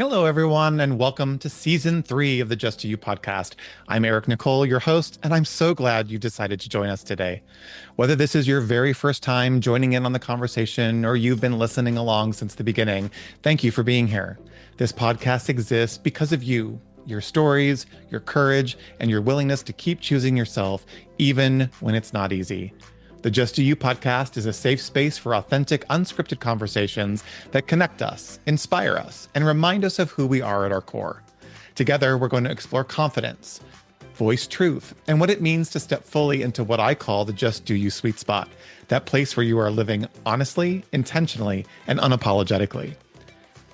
Hello, everyone, and welcome to season 3 of the Just to You podcast. I'm Eric Nicole, your host, and I'm so glad you decided to join us today. Whether this is your very first time joining in on the conversation or you've been listening along since the beginning, thank you for being here. This podcast exists because of you, your stories, your courage, and your willingness to keep choosing yourself, even when it's not easy. The Just Do You podcast is a safe space for authentic, unscripted conversations that connect us, inspire us, and remind us of who we are at our core. Together, we're going to explore confidence, voice truth, and what it means to step fully into what I call the Just Do You sweet spot, that place where you are living honestly, intentionally, and unapologetically.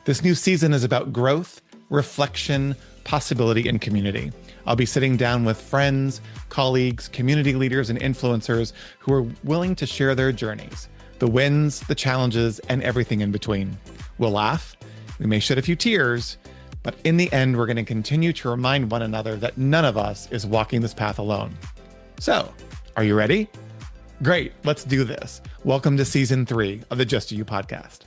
This new season is about growth, reflection, possibility, and community. I'll be sitting down with friends, colleagues, community leaders, and influencers who are willing to share their journeys, the wins, the challenges, and everything in between. We'll laugh, we may shed a few tears, but in the end, we're going to continue to remind one another that none of us is walking this path alone. So, are you ready? Great, let's do this. Welcome to season 3 of the Just Do You podcast.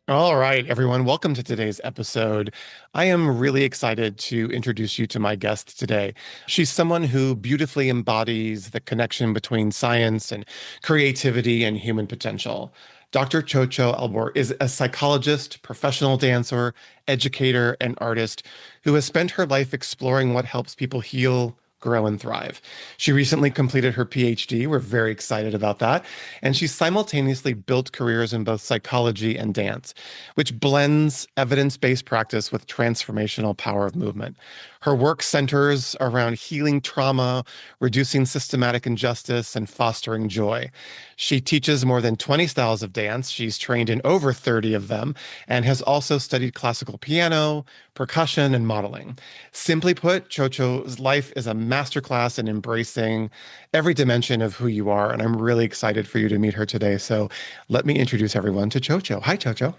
All right, everyone, welcome to today's episode. I am really excited to introduce you to my guest today. She's someone who beautifully embodies the connection between science and creativity and human potential. Dr. Tsotso Ablorh is a psychologist, professional dancer, educator, and artist who has spent her life exploring what helps people heal, grow, and thrive. She recently completed her PhD. We're very excited about that. And she simultaneously built careers in both psychology and dance, which blends evidence-based practice with transformational power of movement. Her work centers around healing trauma, reducing systematic injustice, and fostering joy. She teaches more than 20 styles of dance. She's trained in over 30 of them and has also studied classical piano, percussion, and modeling. Simply put, Tsotso's life is a masterclass in embracing every dimension of who you are, and I'm really excited for you to meet her today. So let me introduce everyone to Tsotso. Hi, Tsotso.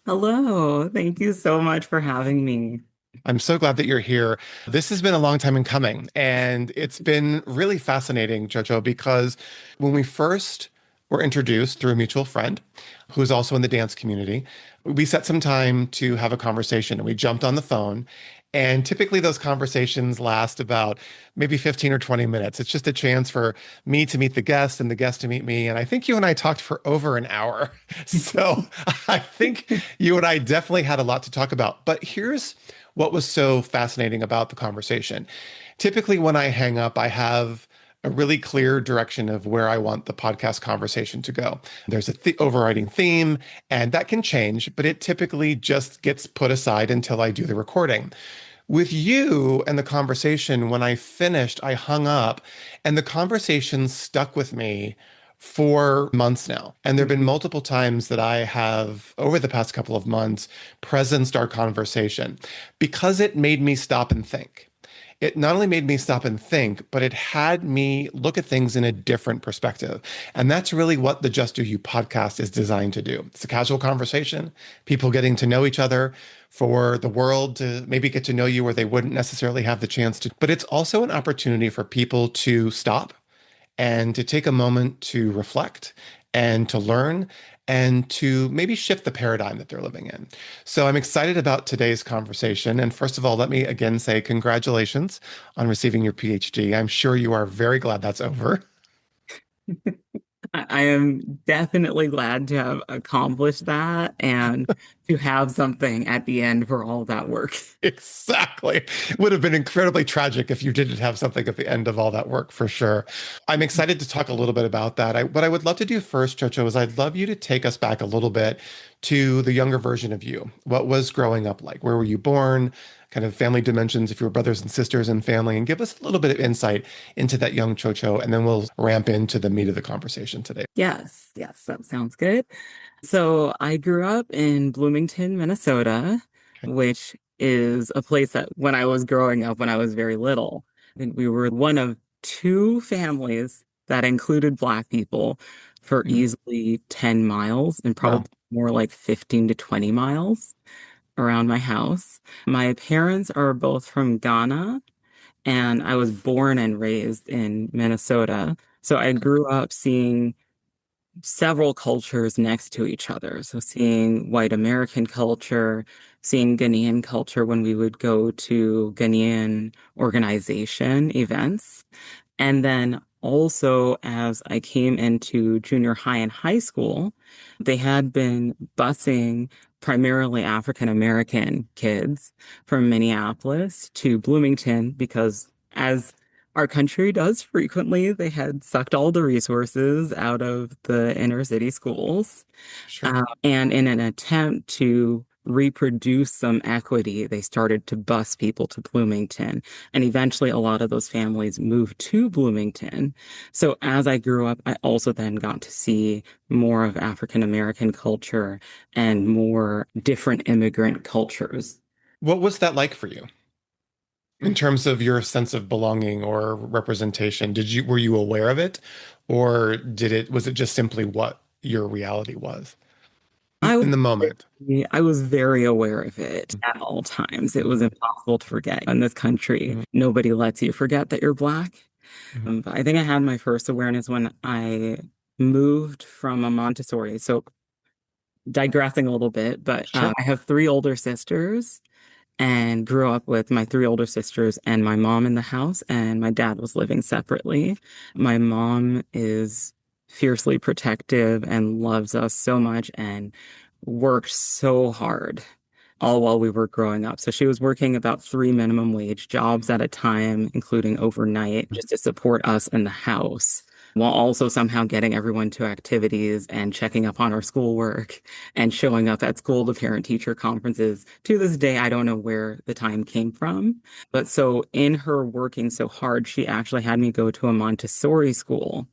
Hello, thank you so much for having me. I'm so glad that you're here. This has been a long time in coming, and it's been really fascinating, Jojo, because when we first were introduced through a mutual friend who's also in the dance community, we set some time to have a conversation and we jumped on the phone. And typically those conversations last about maybe 15 or 20 minutes. It's just a chance for me to meet the guest and the guest to meet me. And I think you and I talked for over an hour. So I think you and I definitely had a lot to talk about. But here's what was so fascinating about the conversation. Typically, when I hang up, I have a really clear direction of where I want the podcast conversation to go. There's a overriding theme, and that can change, but it typically just gets put aside until I do the recording. With you and the conversation, when I finished, I hung up, and the conversation stuck with me for months now. And there have been multiple times that I have, over the past couple of months, presenced our conversation because it made me stop and think. It not only made me stop and think, but it had me look at things in a different perspective. And that's really what the Just Do You podcast is designed to do. It's a casual conversation, people getting to know each other, for the world to maybe get to know you where they wouldn't necessarily have the chance to. But it's also an opportunity for people to stop and to take a moment to reflect and to learn and to maybe shift the paradigm that they're living in. So I'm excited about today's conversation. And first of all, let me again say congratulations on receiving your PhD. I'm sure you are very glad that's over. I am definitely glad to have accomplished that and to have something at the end for all that work. Exactly. It would have been incredibly tragic if you didn't have something at the end of all that work, for sure. I'm excited to talk a little bit about that. What I would love to do first, Chocho, is I'd love you to take us back a little bit to the younger version of you. What was growing up like? Where were you born? Kind of family dimensions, if you were brothers and sisters and family, and give us a little bit of insight into that young Chocho, and then we'll ramp into the meat of the conversation today. Yes, that sounds good. So I grew up in Bloomington, Minnesota, Okay. which is a place that when I was growing up, when I was very little, I think we were one of two families that included Black people for Mhm. easily 10 miles and Wow. probably more like 15 to 20 miles around my house. My parents are both from Ghana, and I was born and raised in Minnesota. So I grew up seeing several cultures next to each other. So seeing white American culture, seeing Ghanaian culture when we would go to Ghanaian organization events. And then also, as I came into junior high and high school, they had been busing primarily African American kids from Minneapolis to Bloomington because, as our country does frequently, they had sucked all the resources out of the inner city schools. Sure. And in an attempt to reproduce some equity, they started to bus people to Bloomington. And eventually, a lot of those families moved to Bloomington. So as I grew up, I also then got to see more of African American culture and more different immigrant cultures. What was that like for you in terms of your sense of belonging or representation? Were you aware of it, or was it just simply what your reality was I was in the moment? I was very aware of it at all times. It was impossible to forget. In this country, Mhm, nobody lets you forget that you're Black. mhm. But I think I had my first awareness when I moved from a Montessori. So digressing a little bit, but Sure. I have three older sisters and grew up with my three older sisters and my mom in the house, and my dad was living separately. My mom is fiercely protective and loves us so much and worked so hard all while we were growing up. So she was working about three minimum wage jobs at a time, including overnight, just to support us in the house, while also somehow getting everyone to activities and checking up on our schoolwork and showing up at school to parent-teacher conferences. To this day, I don't know where the time came from. But so in her working so hard, she actually had me go to a Montessori school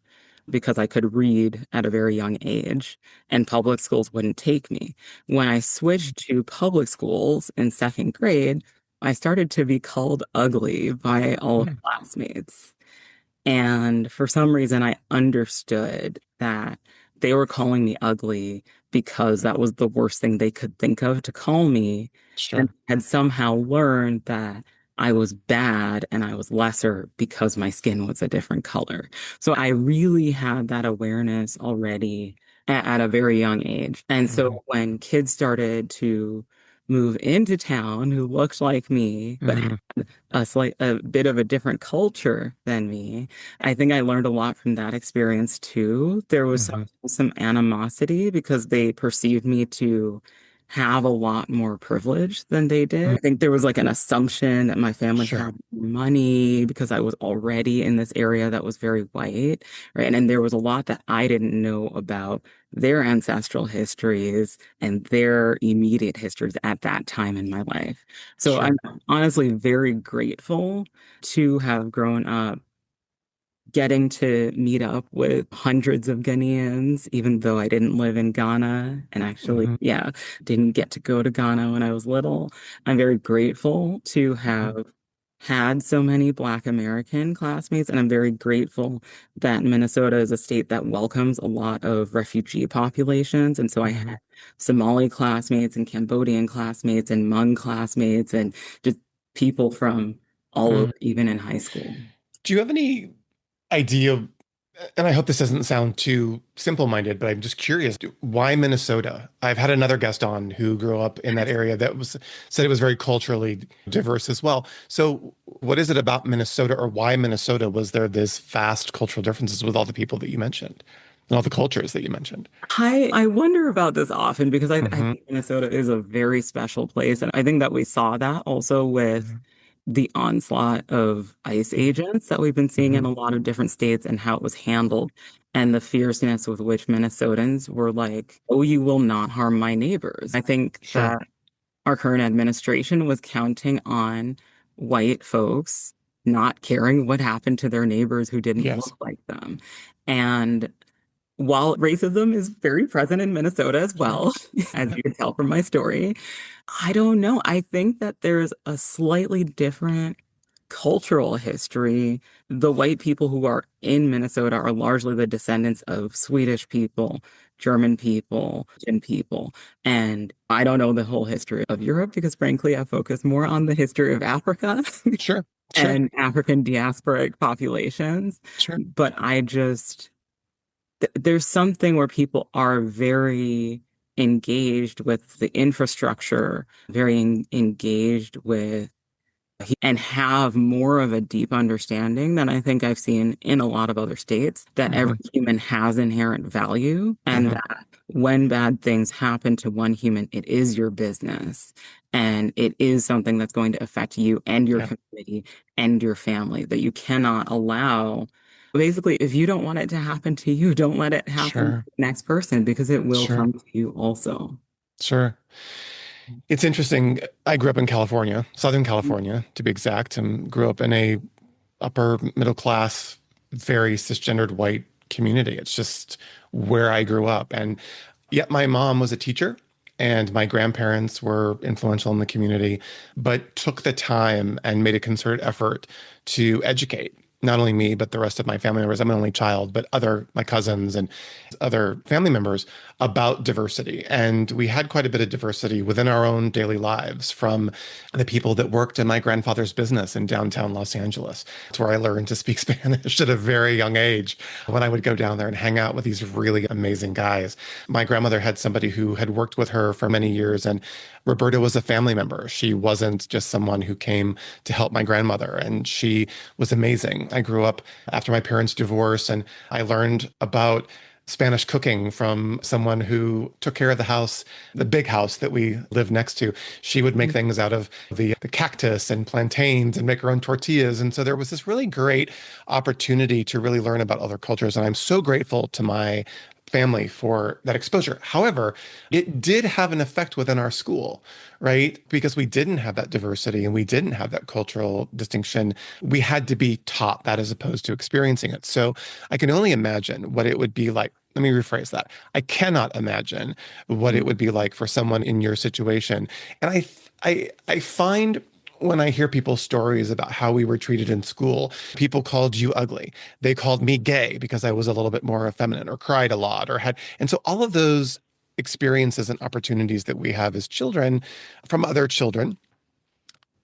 because I could read at a very young age, and public schools wouldn't take me. When I switched to public schools in second grade, I started to be called ugly by all of Mm, my classmates. And for some reason, I understood that they were calling me ugly because that was the worst thing they could think of to call me, and sure. had somehow learned that I was bad and I was lesser because my skin was a different color. So I really had that awareness already at a very young age. And Hmm. so when kids started to move into town who looked like me, but Hmm. a bit of a different culture than me. I think I learned a lot from that experience too. There was Hmm. some animosity because they perceived me to have a lot more privilege than they did. I think there was like an assumption that my family Sure. had money because I was already in this area that was very white, right? And there was a lot that I didn't know about their ancestral histories and their immediate histories at that time in my life. So Sure. I'm honestly very grateful to have grown up getting to meet up with hundreds of Ghanaians, even though I didn't live in Ghana and actually, Hmm. yeah, didn't get to go to Ghana when I was little. I'm very grateful to Hmm. have had so many Black American classmates, and I'm very grateful that Minnesota is a state that welcomes a lot of refugee populations. And so I Hmm. had Somali classmates and Cambodian classmates and Hmong classmates and just people from all over, Hmm. even in high school. Do you have any idea, and I hope this doesn't sound too simple-minded, but I'm just curious, why Minnesota? I've had another guest on who grew up in that area that was said it was very culturally diverse as well. So what is it about Minnesota, or why Minnesota was there this vast cultural differences with all the people that you mentioned and all the cultures that you mentioned? I wonder about this often because I Hmm. think Minnesota is a very special place. And I think that we saw that also with Hmm. the onslaught of ICE agents that we've been seeing in Hmm. a lot of different states and how it was handled and the fierceness with which Minnesotans were like, oh, you will not harm my neighbors. I think Sure. that our current administration was counting on white folks not caring what happened to their neighbors who didn't Yes. look like them. And while racism is very present in Minnesota as Sure. well, as Yeah. you can tell from my story, I don't know. I think that there's a slightly different cultural history. The white people who are in Minnesota are largely the descendants of Swedish people, German people, Indian people. And I don't know the whole history of Europe because, frankly, I focus more on the history of Africa Sure. Sure. and African diasporic populations. Sure. But I just there's something where people are very engaged with the infrastructure, very engaged with and have more of a deep understanding than I think I've seen in a lot of other states, that every Hmm. human has inherent value and Hmm. that when bad things happen to one human, it is your business and it is something that's going to affect you and your Yeah, community and your family, that you cannot allow. Basically, if you don't want it to happen to you, don't let it happen to sure, the next person because it will sure, come to you also. sure. It's interesting. I grew up in California, Southern California, to be exact, and grew up in a upper middle class, very cisgendered white community. It's just where I grew up. And yet my mom was a teacher and my grandparents were influential in the community, but took the time and made a concerted effort to educate not only me, but the rest of my family members. I'm an only child, but my cousins and other family members about diversity. And we had quite a bit of diversity within our own daily lives, from the people that worked in my grandfather's business in downtown Los Angeles. It's where I learned to speak Spanish at a very young age when I would go down there and hang out with these really amazing guys. My grandmother had somebody who had worked with her for many years, and Roberta was a family member. She wasn't just someone who came to help my grandmother, and she was amazing. I grew up after my parents' divorce, and I learned about Spanish cooking from someone who took care of the house, the big house that we lived next to. She would make things out of the cactus and plantains and make her own tortillas. And so there was this really great opportunity to really learn about other cultures. And I'm so grateful to my family for that exposure. However, it did have an effect within our school, right? Because we didn't have that diversity and we didn't have that cultural distinction. We had to be taught that as opposed to experiencing it. So I can only imagine what it would be like. Let me rephrase that. I cannot imagine what it would be like for someone in your situation. And I find when I hear people's stories about how we were treated in school, people called you ugly. They called me gay because I was a little bit more effeminate or cried a lot or had, and so all of those experiences and opportunities that we have as children from other children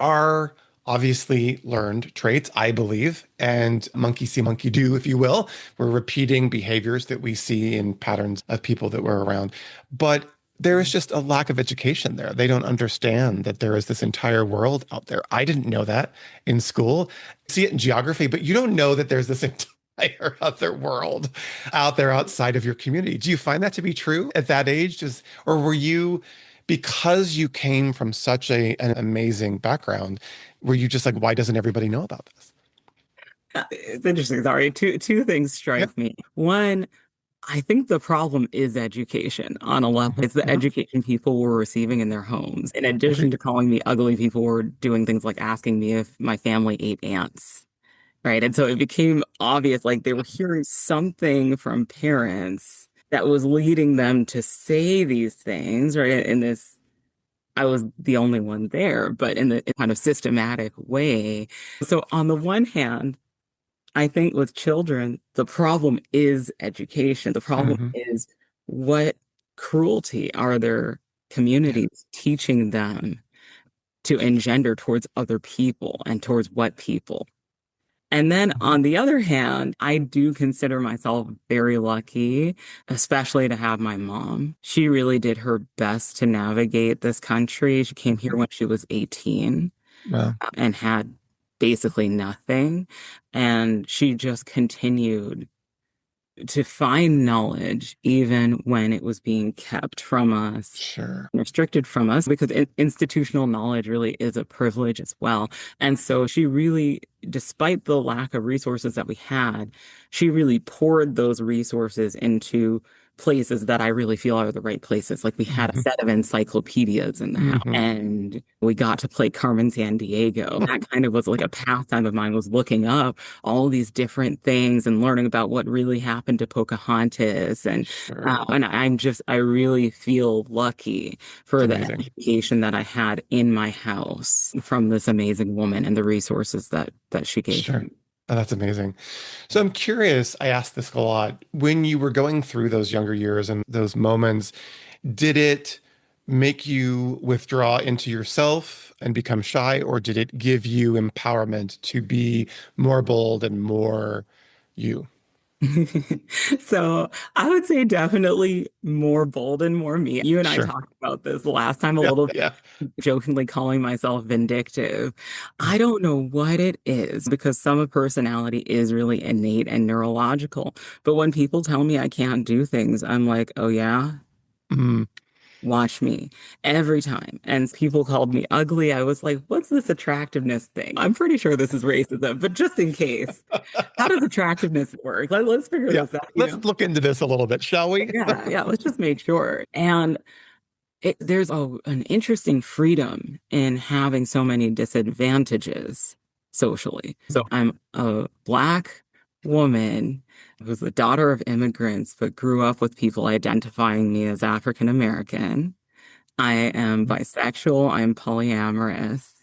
are obviously learned traits, I believe, and monkey see, monkey do, if you will. We're repeating behaviors that we see in patterns of people that we're around. But there is just a lack of education there. They don't understand that there is this entire world out there. I didn't know that in school. See it in geography, but you don't know that there's this entire other world out there outside of your community. Do you find that to be true at that age? Or were you, because you came from such an amazing background, were you just like, why doesn't everybody know about this? It's interesting. Sorry. Two things Yeah. strike me. One, I think the problem is education on a level. Hmm. It's the Hmm. education people were receiving in their homes. In addition Agreed. to calling me ugly, people were doing things like asking me if my family ate ants. Right. And so it became obvious, like they were hearing something from parents that was leading them to say these things, right? In this, I was the only one there, but in the kind of systematic way. So on the one hand, I think with children, the problem is education. The problem Hmm. is what cruelty are their Yeah. communities teaching them to engender towards other people and towards what people? And then Hmm. on the other hand, I do consider myself very lucky, especially to have my mom. She really did her best to navigate this country. She came here Hmm. when she was 18 Well, and had basically nothing. And she just continued to find knowledge even when it was being kept from us, sure. restricted from us, because institutional knowledge really is a privilege as well. And so she really, despite the lack of resources that we had, she really poured those resources into places that I really feel are the right places. Like we had a Hmm. set of encyclopedias in the house Hmm. and we got to play Carmen Sandiego. That kind of was like a pastime of mine, was looking up all these different things and learning about what really happened to Pocahontas. Sure. And I really feel lucky It's for the amazing. education that I had in my house from this amazing woman and the resources that she gave Sure. me. Oh, that's amazing. So I'm curious, I asked this a lot. When you were going through those younger years and those moments, did it make you withdraw into yourself and become shy, or did it give you empowerment to be more bold and more you? So I would say definitely more bold and more me. You and I Sure. talked about this last time a Yeah. little bit, Yeah. jokingly calling myself vindictive. I don't know what it is because some of personality is really innate and neurological. But when people tell me I can't do things, I'm like, oh yeah, Mm. watch me every time. And people called me ugly. I was like, what's this attractiveness thing? I'm pretty sure this is racism, but just in case, how does attractiveness work? Let's figure Yeah. this out, Let's look into this a little bit, shall we? Yeah, let's just make sure. And there's an interesting freedom in having so many disadvantages socially. So I'm a Black woman who's the daughter of immigrants, but grew up with people identifying me as African American. I am bisexual, I'm polyamorous.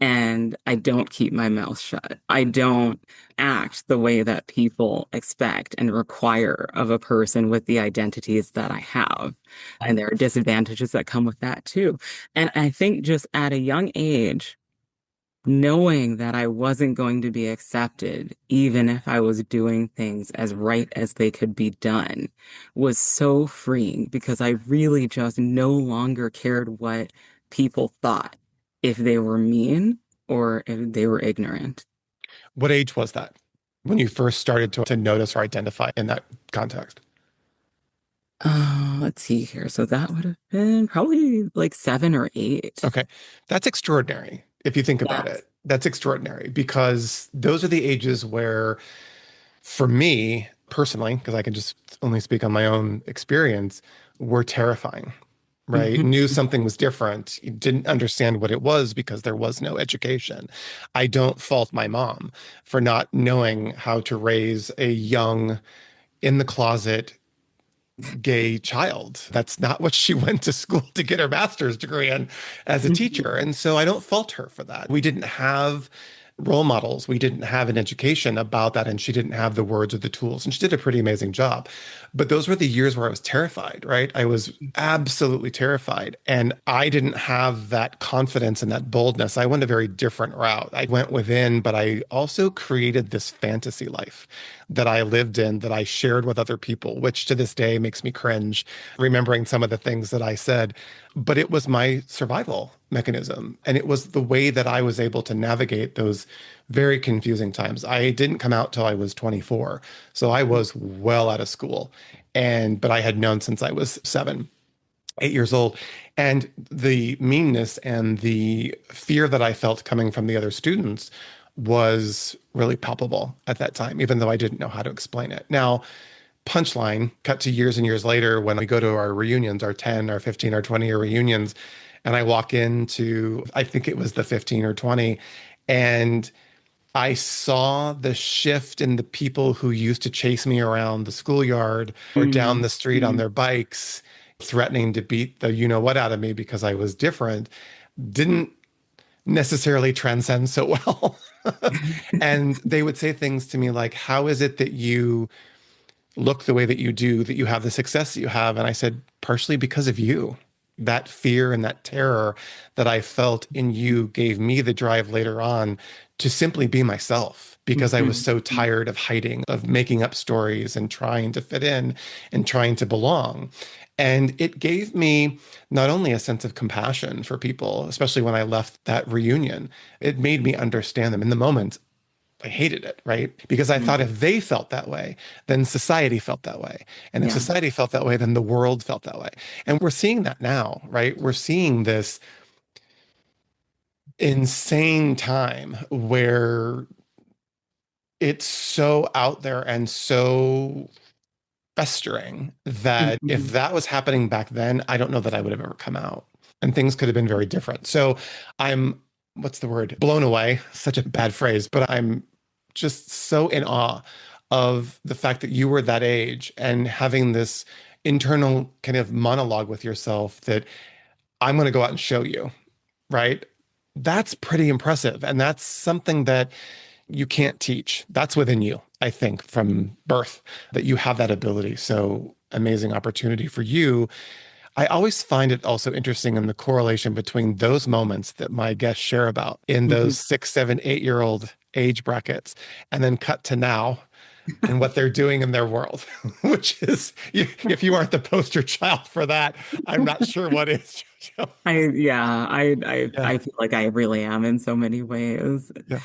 And I don't keep my mouth shut. I don't act the way that people expect and require of a person with the identities that I have. And there are disadvantages that come with that too. And I think just at a young age, knowing that I wasn't going to be accepted, even if I was doing things as right as they could be done, was so freeing because I really just no longer cared what people thought, if they were mean or if they were ignorant. What age was that when you first started to notice or identify in that context? Let's see here. So that would have been probably like 7 or 8. Okay. That's extraordinary if you think about Yes. it. That's extraordinary because those are the ages where, for me personally, because I can just only speak on my own experience, were terrifying, right? Mhm. Knew something was different, didn't understand what it was because there was no education. I don't fault my mom for not knowing how to raise a young, in the closet gay child. That's not what she went to school to get her master's degree in as a teacher. Mhm. And so I don't fault her for that. We didn't have role models. We didn't have an education about that. And she didn't have the words or the tools. And she did a pretty amazing job. But those were the years where I was terrified, right? I was absolutely terrified. And I didn't have that confidence and that boldness. I went a very different route. I went within, but I also created this fantasy life that I lived in that I shared with other people, which to this day makes me cringe remembering some of the things that I said. But it was my survival mechanism. And it was the way that I was able to navigate those very confusing times. I didn't come out till I was 24. So I was well out of school. But I had known since I was 7, 8 years old. And the meanness and the fear that I felt coming from the other students was really palpable at that time, even though I didn't know how to explain it. Now, punchline, cut to years and years later when we go to our reunions, our 10, our 15, our 20-year reunions, and I walk into, I think it was the 15 or 20, and I saw the shift in the people who used to chase me around the schoolyard or down Mhm. the street on their bikes, threatening to beat the you know what out of me because I was different, didn't necessarily transcend so well. And they would say things to me like, how is it that you look the way that you do, that you have the success that you have? And I said, partially because of you. That fear and that terror that I felt in you gave me the drive later on to simply be myself because I was Mhm. so tired of hiding, of making up stories and trying to fit in and trying to belong. And it gave me not only a sense of compassion for people, especially when I left that reunion, it made me understand them. In the moment, I hated it, right? Because I thought Mhm. if they felt that way, then society felt that way. And if Yeah. society felt that way, then the world felt that way. And we're seeing that now, right? We're seeing this insane time where it's so out there and so festering that if Mhm. that was happening back then, I don't know that I would have ever come out. And things could have been very different. So I'm, what's the word? Blown away. Such a bad phrase, but I'm just so in awe of the fact that you were that age and having this internal kind of monologue with yourself that I'm going to go out and show you, right? That's pretty impressive. And that's something that you can't teach. That's within you, I think, from birth, that you have that ability. So amazing opportunity for you. I always find it also interesting in the correlation between those moments that my guests share about in those Mhm. 6, 7, 8-year old age brackets, and then cut to now. and what they're doing in their world, which is, if you aren't the poster child for that, I'm not sure what is. I Yeah, feel like I really am in so many ways. yeah.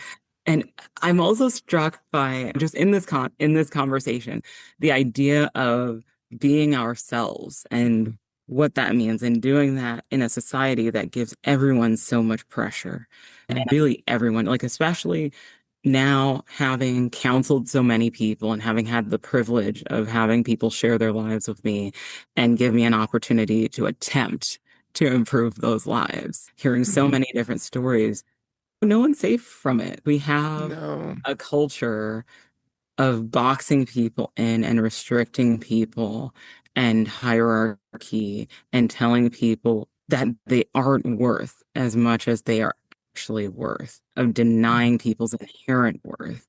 And I'm also struck by just in this conversation, the idea of being ourselves and what that means and doing that in a society that gives everyone so much pressure. And really everyone, like especially now having counseled so many people and having had the privilege of having people share their lives with me and give me an opportunity to attempt to improve those lives, hearing so Mhm. many different stories, no one's safe from it. We have No. a culture of boxing people in and restricting people and hierarchy and telling people that they aren't worth as much as they are actually worth, of denying people's inherent worth.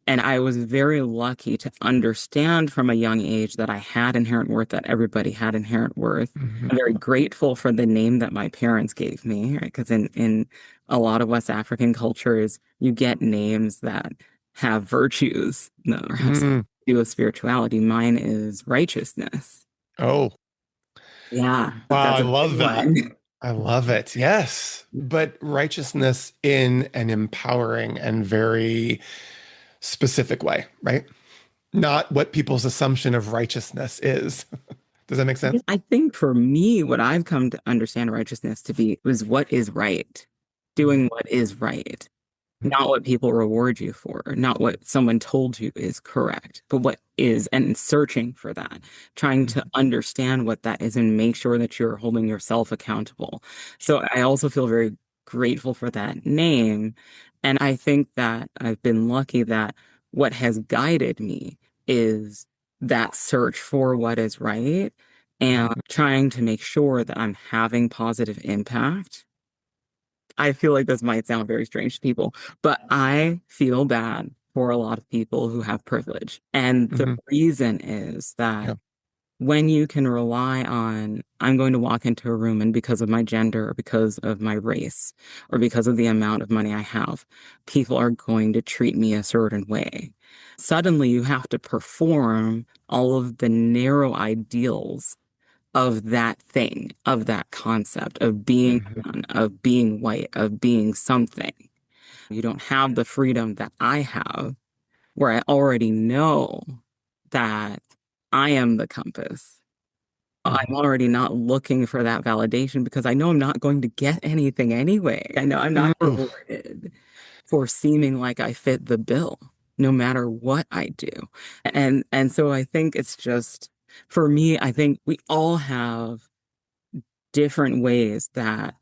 And I was very lucky to understand from a young age that I had inherent worth, that everybody had inherent worth. Mhm. I'm very grateful for the name that my parents gave me, right? Because in a lot of West African cultures, you get names that have virtues that or have something Mm. to do with spirituality. Mine is righteousness. Oh, Yeah, wow, that's I a big love that. one. I love it. Yes. But righteousness in an empowering and very specific way, right? Not what people's assumption of righteousness is. Does that make sense? I think for me, what I've come to understand righteousness to be was what is right, doing what is right. Not what people reward you for, not what someone told you is correct, but what is, and searching for that, trying to understand what that is and make sure that you're holding yourself accountable. So I also feel very grateful for that name. And I think that I've been lucky that what has guided me is that search for what is right and trying to make sure that I'm having positive impact. I feel like this might sound very strange to people, but I feel bad for a lot of people who have privilege. And the Hmm. reason is that Yeah. when you can rely on, I'm going to walk into a room and because of my gender or because of my race or because of the amount of money I have, people are going to treat me a certain way. Suddenly you have to perform all of the narrow ideals of that thing, of that concept, of being Hmm. one, of being white, of being something. You don't have the freedom that I have, where I already know that I am the compass. I'm Hmm. already not looking for that validation because I know I'm not going to get anything anyway. I know I'm not Mm. rewarded for seeming like I fit the bill, no matter what I do. And so I think it's just for me, I think we all have different ways that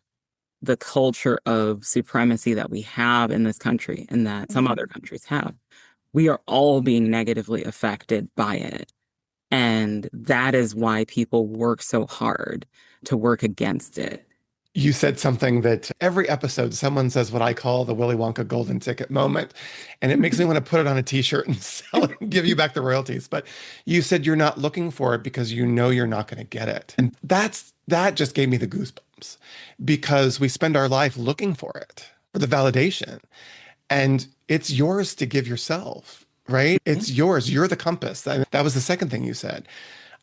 the culture of supremacy that we have in this country and that some other countries have, we are all being negatively affected by it. And that is why people work so hard to work against it. You said something that every episode someone says what I call the Willy Wonka golden ticket moment. And it makes me want to put it on a t-shirt and sell it and give you back the royalties. But you said you're not looking for it because you know you're not going to get it. And that just gave me the goosebumps because we spend our life looking for it, for the validation. And it's yours to give yourself, right? It's yours. You're the compass. That was the second thing you said.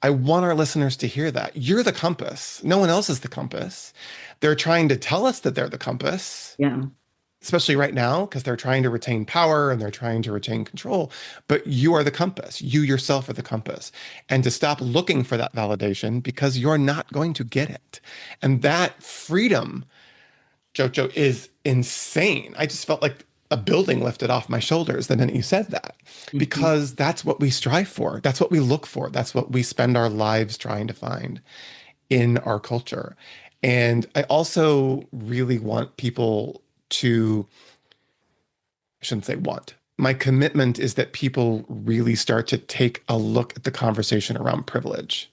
I want our listeners to hear that. You're the compass. No one else is the compass. They're trying to tell us that they're the compass, Yeah. especially right now, because they're trying to retain power and they're trying to retain control. But you are the compass. You yourself are the compass. And to stop looking for that validation because you're not going to get it. And that freedom, Jojo, is insane. I just felt like a building lifted off my shoulders the minute you said that, Mhm. because that's what we strive for. That's what we look for. That's what we spend our lives trying to find in our culture. And I also really want people to, I shouldn't say want. My commitment is that people really start to take a look at the conversation around privilege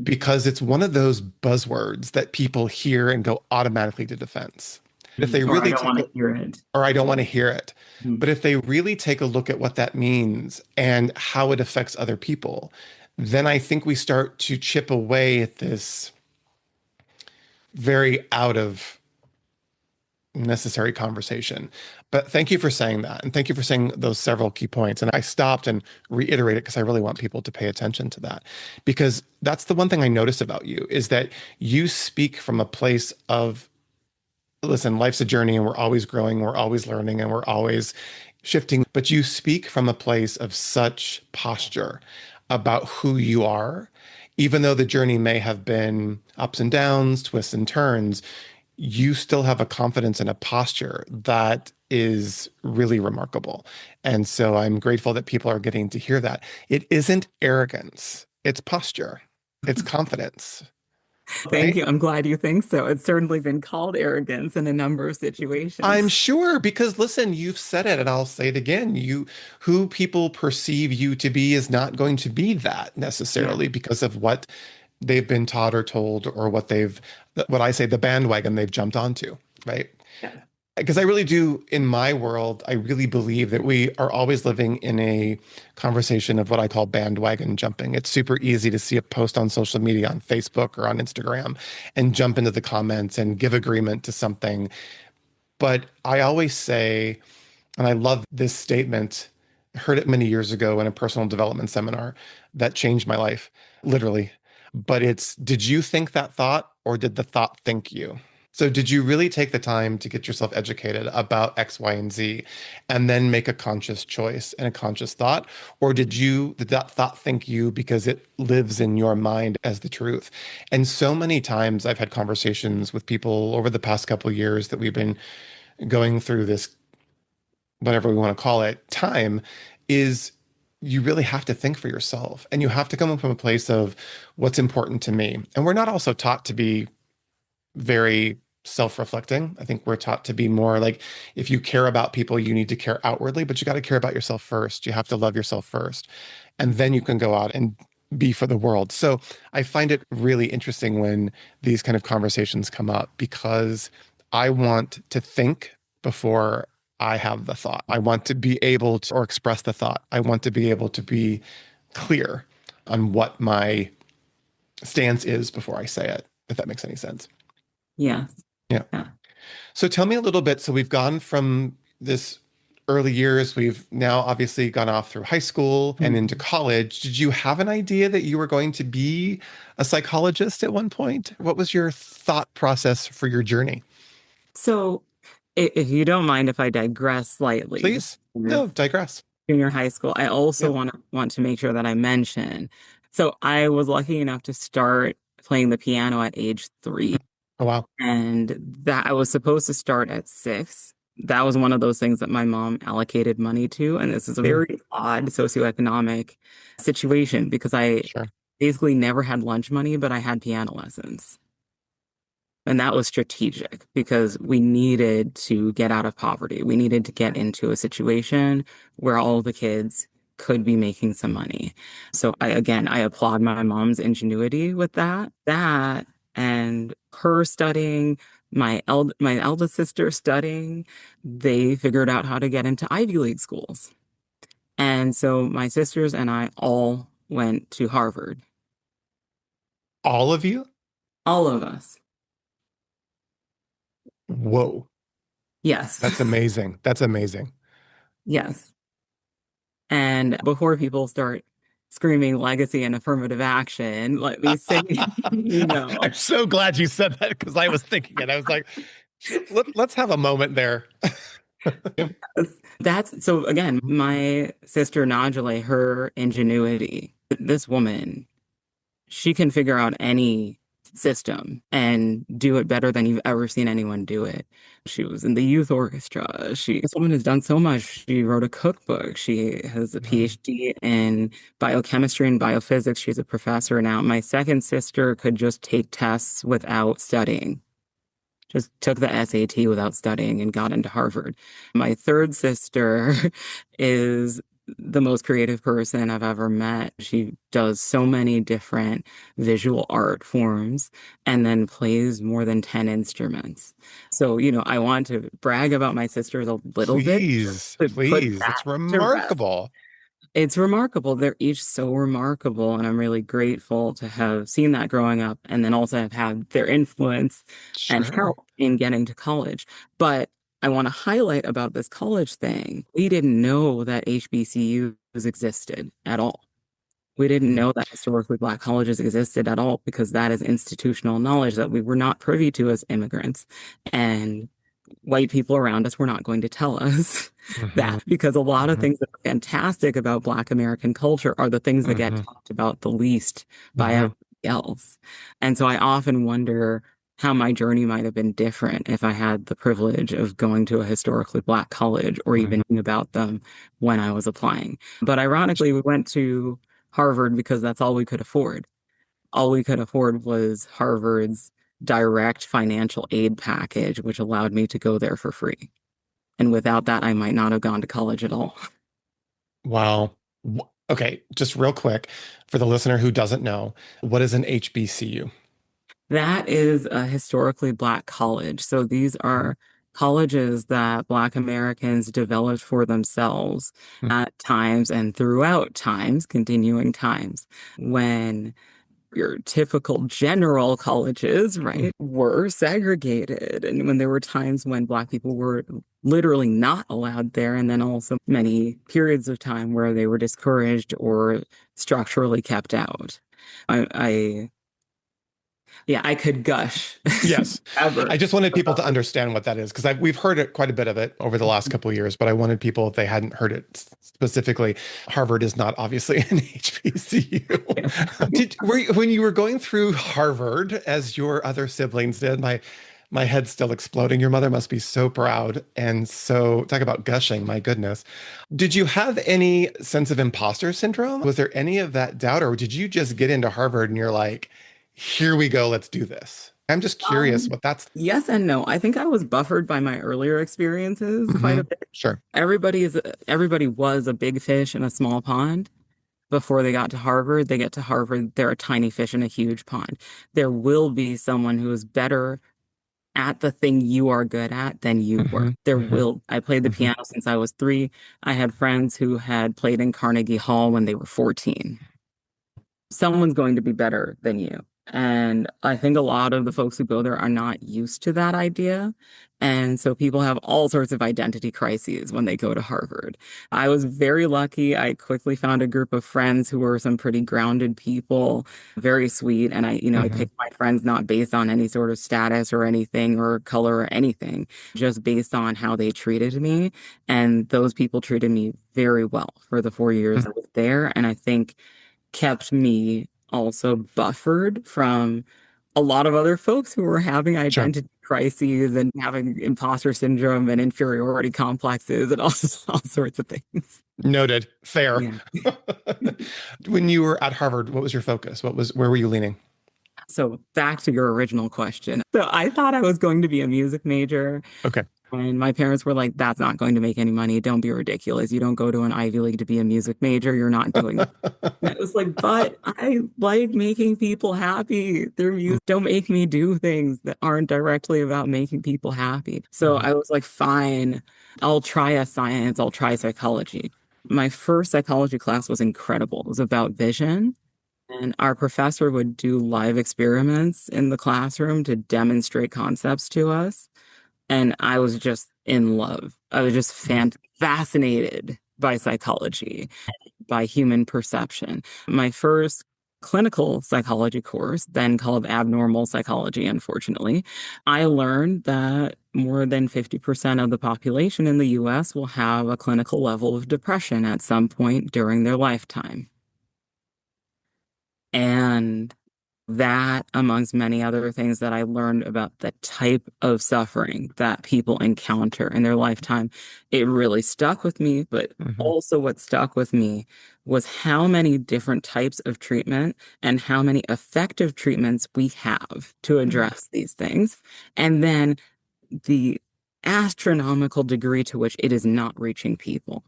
because it's one of those buzzwords that people hear and go automatically to defense. If they Or I really don't take want a, to hear it. or I don't want to hear it. Mhm. But if they really take a look at what that means and how it affects other people, then I think we start to chip away at this very out of necessary conversation. But thank you for saying that. And thank you for saying those several key points. And I stopped and reiterated because I really want people to pay attention to that. Because that's the one thing I notice about you is that you speak from a place of, listen, life's a journey and we're always growing, we're always learning, and we're always shifting. But you speak from a place of such posture about who you are, even though the journey may have been ups and downs, twists and turns, you still have a confidence and a posture that is really remarkable. And so I'm grateful that people are getting to hear that. It isn't arrogance, it's posture, it's confidence, Thank right? you. I'm glad you think so. It's certainly been called arrogance in a number of I'm situations. sure because listen, you've said it and I'll say it again. Who people perceive you to be is not going to be that Yeah. necessarily because of what they've been taught or told or what I say, the bandwagon they've jumped onto, right? Yeah. Because I really do, in my world, I really believe that we are always living in a conversation of what I call bandwagon jumping. It's super easy to see a post on social media, on Facebook or on Instagram, and jump into the comments and give agreement to something. But I always say, and I love this statement, I heard it many years ago in a personal development seminar that changed my life, literally. But it's, did you think that thought or did the thought think you? So did you really take the time to get yourself educated about X, Y, and Z and then make a conscious choice and a conscious thought? Or did that thought think you because it lives in your mind as the truth? And so many times I've had conversations with people over the past couple of years that we've been going through this, whatever we want to call it, time is you really have to think for yourself and you have to come from a place of what's important to me. And we're not also taught to be very self-reflecting. I think we're taught to be more like if you care about people, you need to care outwardly, but you got to care about yourself first. You have to love yourself first. And then you can go out and be for the world. So I find it really interesting when these kind of conversations come up because I want to think before I have the thought. I want to be able to or express the thought. I want to be able to be clear on what my stance is before I say it, if that makes any sense. Yes. Yeah. Yeah. So tell me a little bit. So we've gone from this early years, we've now obviously gone off through high school and into Mhm. college. Did you have an idea that you were going to be a psychologist at one point? What was your thought process for your journey? So, if you don't mind if I digress slightly, just Please? with No, digress. junior high school, I also Yeah. want to make sure that I mention. So, I was lucky enough to start playing the piano at age 3, Oh, wow. and that I was supposed to start at 6. That was one of those things that my mom allocated money to, and this is a Mhm. very odd socioeconomic situation because I Sure. basically never had lunch money, but I had piano lessons. And that was strategic because we needed to get out of poverty. We needed to get into a situation where all the kids could be making some money. So I applaud my mom's ingenuity with that. That and her studying, my eldest sister studying, they figured out how to get into Ivy League schools. And so my sisters and I all went to Harvard. All of you? All of us. Whoa. Yes. That's amazing. That's amazing. Yes. And before people start screaming legacy and affirmative action, let me say, I'm so glad you said that because I was thinking it. I was like, let's have a moment there. that's so again, my sister Najale, her ingenuity, this woman, she can figure out any system and do it better than you've ever seen anyone do it. She was in the youth orchestra. This woman has done so much. She wrote a cookbook. She has a Wow. PhD in biochemistry and biophysics. She's a professor now. My second sister could just take tests without studying. Just took the SAT without studying and got into Harvard. My third sister is the most creative person I've ever met. She does so many different visual art forms and then plays more than 10 instruments. So, I want to brag about my sisters a little bit Please, to put please. that It's to rest. remarkable. It's remarkable. They're each so remarkable, and I'm really grateful to have seen that growing up and then also have had their influence and Sure. help in getting to college. But I want to highlight about this college thing. We didn't know that HBCUs existed at all. We didn't Mhm. know that historically Black colleges existed at all because that is institutional knowledge that we were not privy to as immigrants. And white people around us were not going to tell us Mhm. that because a lot of Mhm. things that are fantastic about Black American culture are the things that get Mhm. talked about the least by Mhm. everybody else. And so I often wonder how my journey might have been different if I had the privilege of going to a historically Black college or even Mhm. knowing about them when I was applying. But ironically, we went to Harvard because that's all we could afford. All we could afford was Harvard's direct financial aid package, which allowed me to go there for free. And without that, I might not have gone to college at all. Wow. Okay, just real quick for the listener who doesn't know, what is an HBCU? That is a historically Black college. So these Mhm. are colleges that Black Americans developed for themselves at times and throughout times, continuing times, when your typical general colleges, Mhm. right, were segregated. And when there were times when Black people were literally not allowed there, and then also many periods of time where they were discouraged or structurally kept out. I yeah, I could gush Yes. I ever just wanted people to about understand what that is because we've heard it quite a bit of it over the last couple of years, but I wanted people, if they hadn't heard it specifically, Harvard is not obviously an HBCU. it. When you were going through Harvard, as your other siblings did, my head's still exploding. Your mother must be so proud. And so talk about gushing, my goodness. Did you have any sense of imposter syndrome? Was there any of that doubt, or did you just get into Harvard and you're like, here we go, let's do this? I'm just curious what that's. Yes and no. I think I was buffered by my earlier experiences quite a Mhm. bit. Sure. Everybody was a big fish in a small pond before they got to Harvard. They get to Harvard, they're a tiny fish in a huge pond. There will be someone who is better at the thing you are good at than you were. Hmm. There Hmm. will. I played the Hmm. piano since I was 3. I had friends who had played in Carnegie Hall when they were 14. Someone's going to be better than you. And I think a lot of the folks who go there are not used to that idea. And so people have all sorts of identity crises when they go to Harvard. I was very lucky. I quickly found a group of friends who were some pretty grounded people, very sweet. And I Hmm. picked my friends not based on any sort of status or anything or color or anything, just based on how they treated me. And those people treated me very well for the 4 years I was there. And I think kept me also buffered from a lot of other folks who were having Sure. identity crises and having imposter syndrome and inferiority complexes and all, all sorts of things. Noted. Fair. Yeah. When you were at Harvard, what was your focus? Where were you leaning? So back to your original question. So I thought I was going to be a music major. Okay. And my parents were like, that's not going to make any money. Don't be ridiculous. You don't go to an Ivy League to be a music major. You're not doing that. And I was like, but I like making people happy through music. Don't make me do things that aren't directly about making people happy. So Mhm. I was like, fine, I'll try a science, I'll try psychology. My first psychology class was incredible. It was about vision. And our professor would do live experiments in the classroom to demonstrate concepts to us. And I was just in love. I was just fascinated by psychology, by human perception. My first clinical psychology course, then called abnormal psychology, unfortunately, I learned that more than 50% of the population in the US will have a clinical level of depression at some point during their lifetime. And that, amongst many other things that I learned about the type of suffering that people encounter in their lifetime, it really stuck with me. But Mhm. also, what stuck with me was how many different types of treatment and how many effective treatments we have to address these things. And then the astronomical degree to which it is not reaching people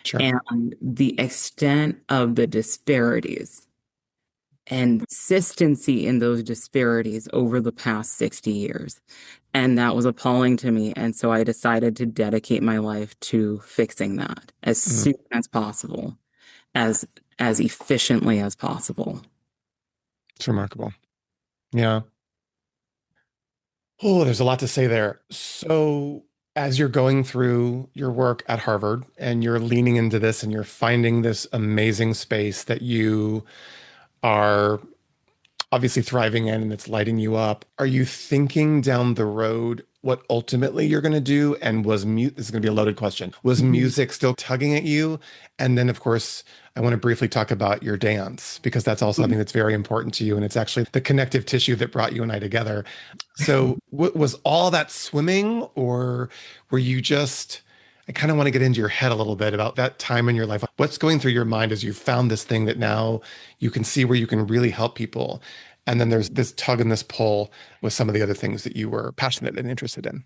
Sure. and the extent of the disparities and consistency in those disparities over the past 60 years. And that was appalling to me. And so I decided to dedicate my life to fixing that as Mm. soon as possible. as as efficiently as possible. It's remarkable. Yeah. Oh, there's a lot to say there. So, as you're going through your work at Harvard and you're leaning into this and you're finding this amazing space that you are obviously thriving in and it's lighting you up. Are you thinking down the road what ultimately you're going to do? And was mute, this is going to be a loaded question. Was Mhm. music still tugging at you? And then, of course, I want to briefly talk about your dance because that's also something that's very important to you. And it's actually the connective tissue that brought you and I together. So, was all that swimming, or were you just? I kind of want to get into your head a little bit about that time in your life. What's going through your mind as you found this thing that now you can see where you can really help people? And then there's this tug and this pull with some of the other things that you were passionate and interested in.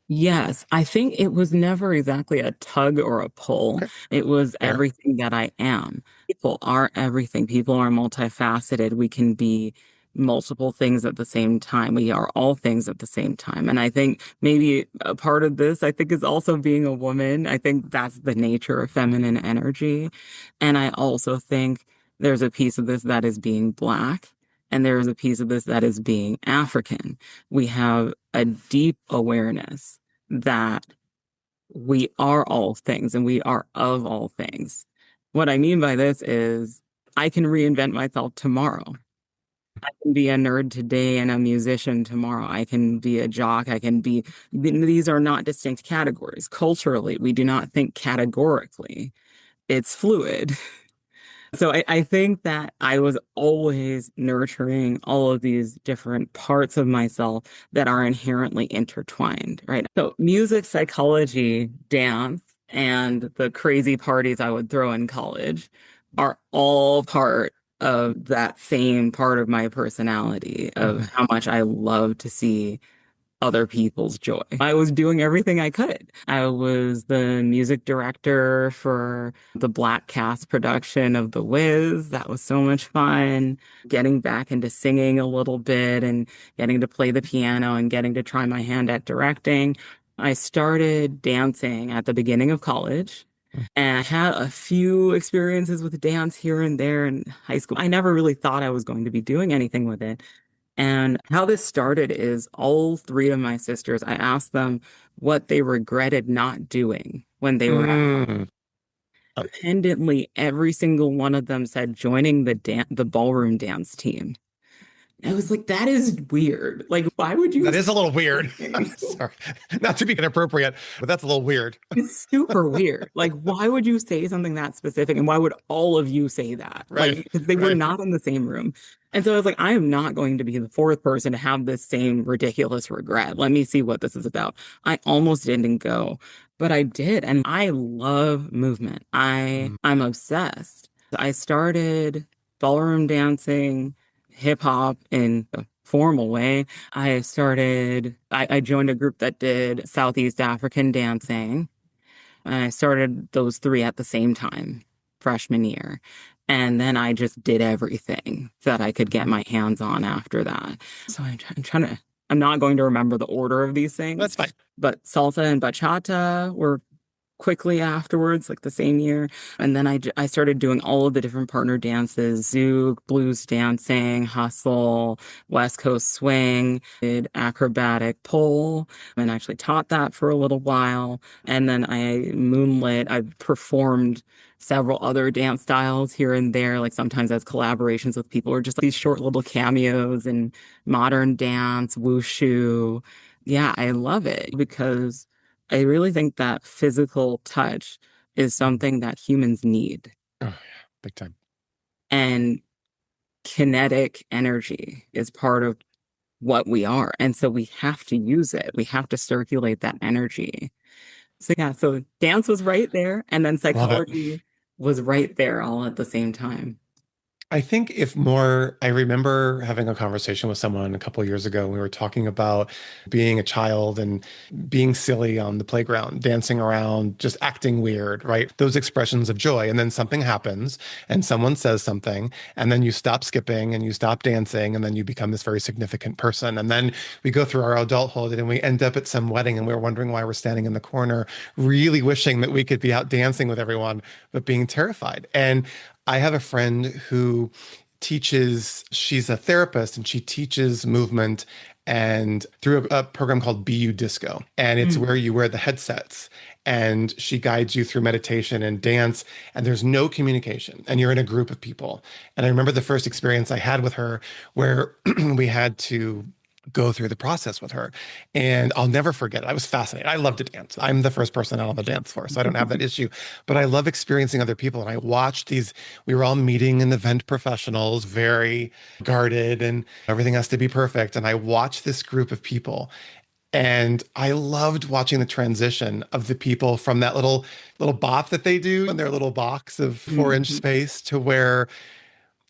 Yes, I think it was never exactly a tug or a pull. Okay, It was fair. everything that I am. People are everything. People are multifaceted. We can be multiple things at the same time. We are all things at the same time. And I think maybe a part of this, I think, is also being a woman. I think that's the nature of feminine energy. And I also think there's a piece of this that is being Black, and there is a piece of this that is being African. We have a deep awareness that we are all things and we are of all things. What I mean by this is I can reinvent myself tomorrow. I can be a nerd today and a musician tomorrow. I can be a jock. I can be, these are not distinct categories. Culturally, we do not think categorically. It's fluid. So I think that I was always nurturing all of these different parts of myself that are inherently intertwined, right? So music, psychology, dance, and the crazy parties I would throw in college are all part of that same part of my personality of Mhm. how much I love to see other people's joy. I was doing everything I could. I was the music director for the Black cast production of The Wiz. That was so much fun. Getting back into singing a little bit and getting to play the piano and getting to try my hand at directing. I started dancing at the beginning of college. And I had a few experiences with dance here and there in high school. I never really thought I was going to be doing anything with it. And how this started is all three of my sisters, I asked them what they regretted not doing when they were at Mm. Uh, independently. Every single one of them said joining the ballroom dance team. And I was like, that is weird. Like, why would you that say is a little weird. I'm something? sorry, not to be inappropriate, but that's a little weird. It's super weird. Like, why would you say something that specific? And why would all of you say that? Like, Right, because they were right. not in the same room. And so I was like, I am not going to be the fourth person to have this same ridiculous regret. Let me see what this is about. I almost didn't go, but I did. And I love movement. Mm. I'm obsessed. I started ballroom dancing, hip hop in a formal way. I joined a group that did Southeast African dancing. I started those three at the same time, freshman year. And then I just did everything that I could get my hands on after that. So I'm trying to, I'm not going to remember the order of these That's things, fine. but salsa and bachata were quickly afterwards, like the same year. And then I started doing all of the different partner dances, zouk, blues dancing, hustle, West Coast swing, did acrobatic pole, and actually taught that for a little while. And then I performed several other dance styles here and there, like sometimes as collaborations with people or just like these short little cameos in modern dance, wushu. Yeah, I love it because I really think that physical touch is Mhm. something that humans need. Oh, yeah, big time. And kinetic energy is part of what we are. And so we have to use it. We have to circulate that energy. So, yeah, so dance was right there. And then Love it. psychology was right there all at the same time. I think if more, I remember having a conversation with someone a couple of years ago. We were talking about being a child and being silly on the playground, dancing around, just acting weird, right? Those expressions of joy. And then something happens and someone says something, and then you stop skipping and you stop dancing, and then you become this very significant person. And then we go through our adulthood and we end up at some wedding and we're wondering why we're standing in the corner, really wishing that we could be out dancing with everyone, but being terrified. And I have a friend who teaches, she's a therapist and she teaches movement and through a program called BU Disco. And it's Mm. where you wear the headsets and she guides you through meditation and dance, and there's no communication and you're in a group of people. And I remember the first experience I had with her where we had to go through the process with her. And I'll never forget it. I was fascinated. I love to dance. I'm the first person out on the dance floor, so I don't have that issue. But I love experiencing other people. And I watched these, we were all meeting and event professionals, very guarded, and everything has to be perfect. And I watched this group of people. And I loved watching the transition of the people from that little bop that they do in their little box of 4 inch Mhm. space to where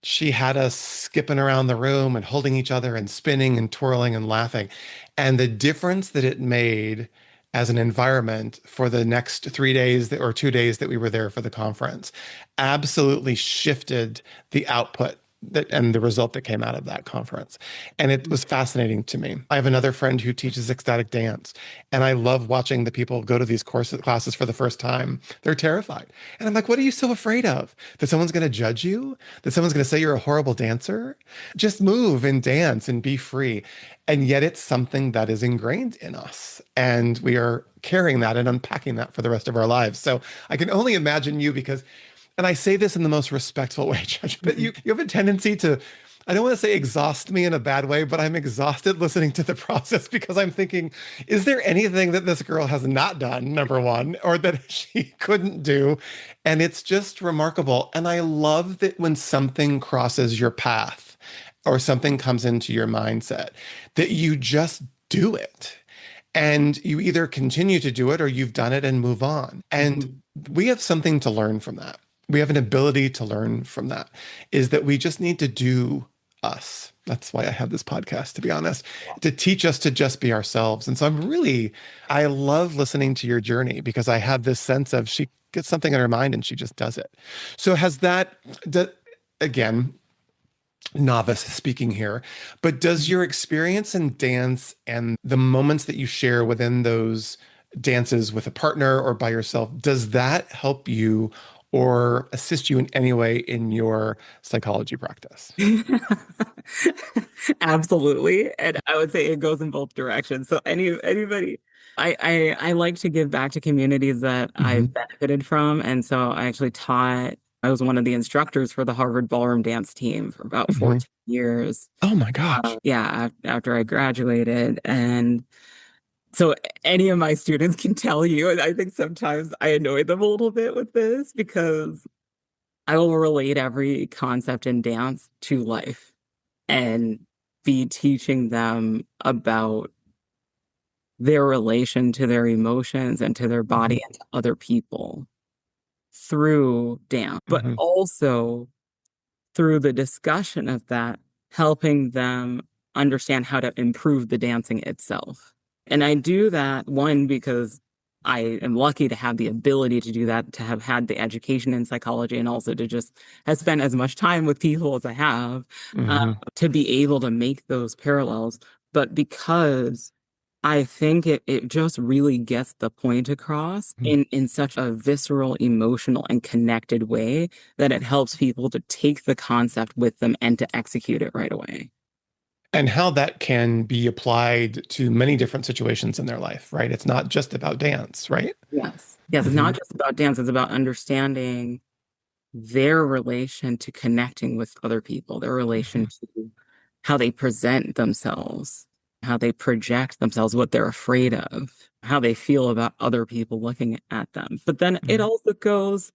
she had us skipping around the room and holding each other and spinning and twirling and laughing. And the difference that it made as an environment for the next 3 days or 2 days that we were there for the conference absolutely shifted the output that and the result that came out of that conference. And it was fascinating to me. I have another friend who teaches ecstatic dance, and I love watching the people go to these classes for the first time. They're terrified. And I'm like, what are you so afraid of? That someone's going to judge you? That someone's going to say you're a horrible dancer? Just move and dance and be free. And yet it's something that is ingrained in us. And we are carrying that and unpacking that for the rest of our lives. So I can only imagine you because, and I say this in the most respectful way, Judge, but you have a tendency to, I don't want to say exhaust me in a bad way, but I'm exhausted listening to the process because I'm thinking, is there anything that this girl has not done, number one, or that she couldn't do? And it's just remarkable. And I love that when something crosses your path or something comes into your mindset, that you just do it. And you either continue to do it or you've done it and move on. And Mhm. we have something to learn from that. We have an ability to learn from that, is that we just need to do us. That's why I have this podcast, to be honest, to teach us to just be ourselves. And so I love listening to your journey because I have this sense of she gets something in her mind and she just does it. So d- again, novice speaking here, but does your experience in dance and the moments that you share within those dances with a partner or by yourself, does that help you or assist you in any way in your psychology practice? Absolutely. And I would say it goes in both directions. So anybody I like to give back to communities that I've Hmm. benefited from. And so I actually taught, I was one of the instructors for the Harvard Ballroom dance team for about Hmm. 14 years. Oh my gosh. Yeah, after I graduated. And so any of my students can tell you, and I think sometimes I annoy them a little bit with this because I will relate every concept in dance to life and be teaching them about their relation to their emotions and to their Hmm. body and to other people through dance, but Hmm. also through the discussion of that, helping them understand how to improve the dancing itself. And I do that, one, because I am lucky to have the ability to do that, to have had the education in psychology, and also to just have spent as much time with people as I have, Hmm. to be able to make those parallels. But because I think it just really gets the point across in such a visceral, emotional, and connected way that it helps people to take the concept with them and to execute it right away. And how that can be applied to many different situations in their life, right? It's not just about dance, right? Yes. Yes, it's Hmm. not just about dance, it's about understanding their relation to connecting with other people, their relation Hmm. to how they present themselves, how they project themselves, what they're afraid of, how they feel about other people looking at them. But then it Hmm. also goes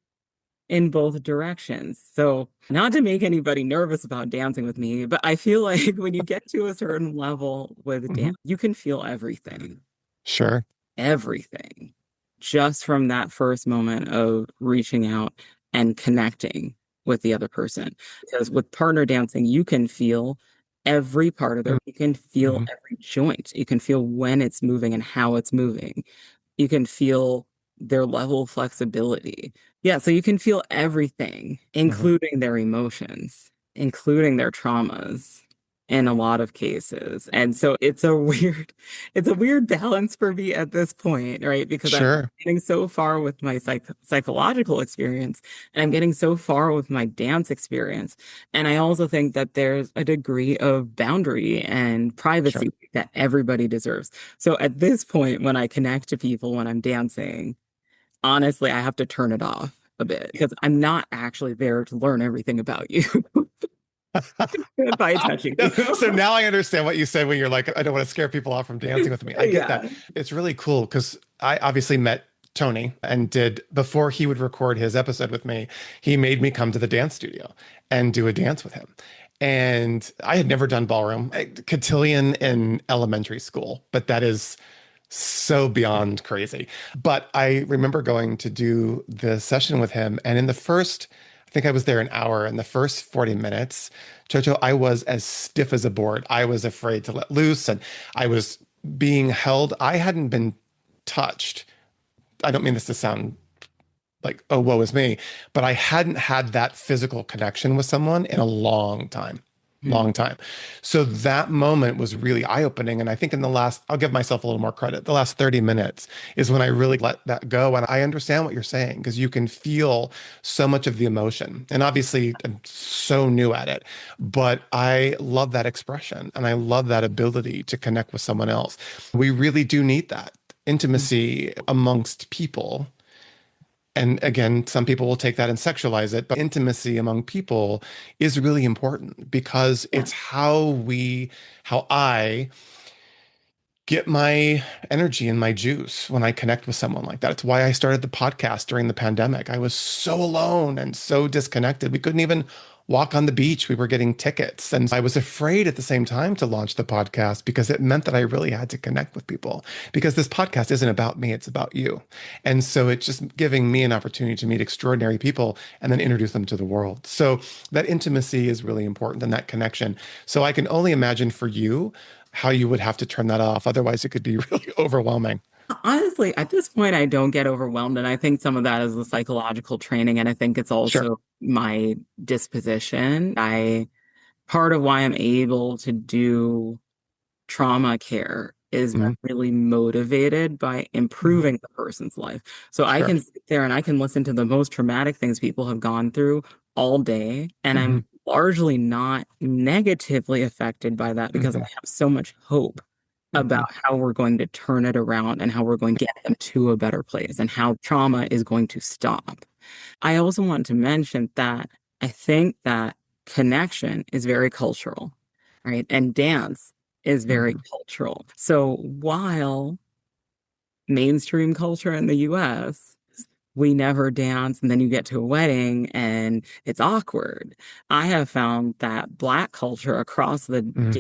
in both directions. So, not to make anybody nervous about dancing with me, but I feel like when you get to a certain level with Hmm. dance, you can feel everything, Sure. everything, just from that first moment of reaching out and connecting with the other person. Because with partner dancing, you can feel every part of their, you can feel Hmm. every joint, you can feel when it's moving and how it's moving. You can feel their level of flexibility. Yeah, so you can feel everything, Hmm. including their emotions, including their traumas. in a lot of cases. And so it's a weird balance for me at this point, right? Because I'm Sure. getting so far with my psychological experience and I'm getting so far with my dance experience. And I also think that there's a degree of boundary and Sure. privacy that everybody deserves. So at this point, when I connect to people when I'm dancing, honestly, I have to turn it off a bit because I'm not actually there to learn everything about you by touching Yeah, you. so now I understand what you said when you're like, I don't want to scare people off from dancing with me. I get that. Yeah. It's really cool because I obviously met Tony and did before he would record his episode with me, he made me come to the dance studio and do a dance with him. And I had never done ballroom, cotillion in elementary school, but that is so beyond crazy. But I remember going to do the session with him, and in the first, I think I was there an hour. In the first 40 minutes, Jojo, I was as stiff as a board. I was afraid to let loose, and I was being held. I hadn't been touched. I don't mean this to sound like, oh, woe is me, but I hadn't had that physical connection with someone in a long time. Hmm. Long time. So that moment was really eye-opening. And I think in the last, I'll give myself a little more credit. The last 30 minutes is when I really let that go. And I understand what you're saying because you can feel so much of the emotion. And obviously, I'm so new at it, but I love that expression and I love that ability to connect with someone else. We really do need that intimacy amongst people, and again, some people will take that and sexualize it, but intimacy among people is really important because Yeah. it's how I get my energy and my juice when I connect with someone like that. It's why I started the podcast during the pandemic. I was so alone and so disconnected. We couldn't even walk on the beach. We were getting tickets. And I was afraid at the same time to launch the podcast because it meant that I really had to connect with people because this podcast isn't about me, it's about you. And so it's just giving me an opportunity to meet extraordinary people and then introduce them to the world. So that intimacy is really important and that connection. So I can only imagine for you how you would have to turn that off. Otherwise, it could be really overwhelming. Honestly, at this point, I don't get overwhelmed. And I think some of that is the psychological training. And I think it's Sure. also my disposition. Part of why I'm able to do trauma care is I'm Hmm. really motivated by Hmm. improving the person's life. So I Sure. can sit there and I can listen to the most traumatic things people have gone through all day, and Hmm. I'm largely not negatively affected by that because I Hmm. have so much hope Hmm. about how we're going to turn it around and how we're going to get them to a better place and how trauma is going to stop. I also want to mention that I think that connection is very cultural, right? And dance is very Hmm. cultural. So while mainstream culture in the US, we never dance and then you get to a wedding and it's awkward. I have found that Black culture across the Hmm.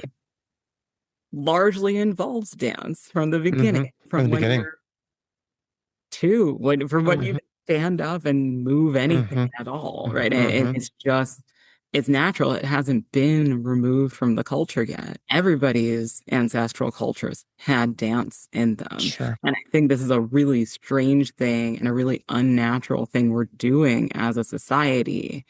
largely involves dance from the Hmm. beginning, From the from when beginning. you're two, from when you Hmm. stand up and move anything Hmm. at all, right? And Hmm. it's just, it's natural. It hasn't been removed from the culture yet. Everybody's ancestral cultures had dance in them. Sure. And I think this is a really strange thing and a really unnatural thing we're doing as a society,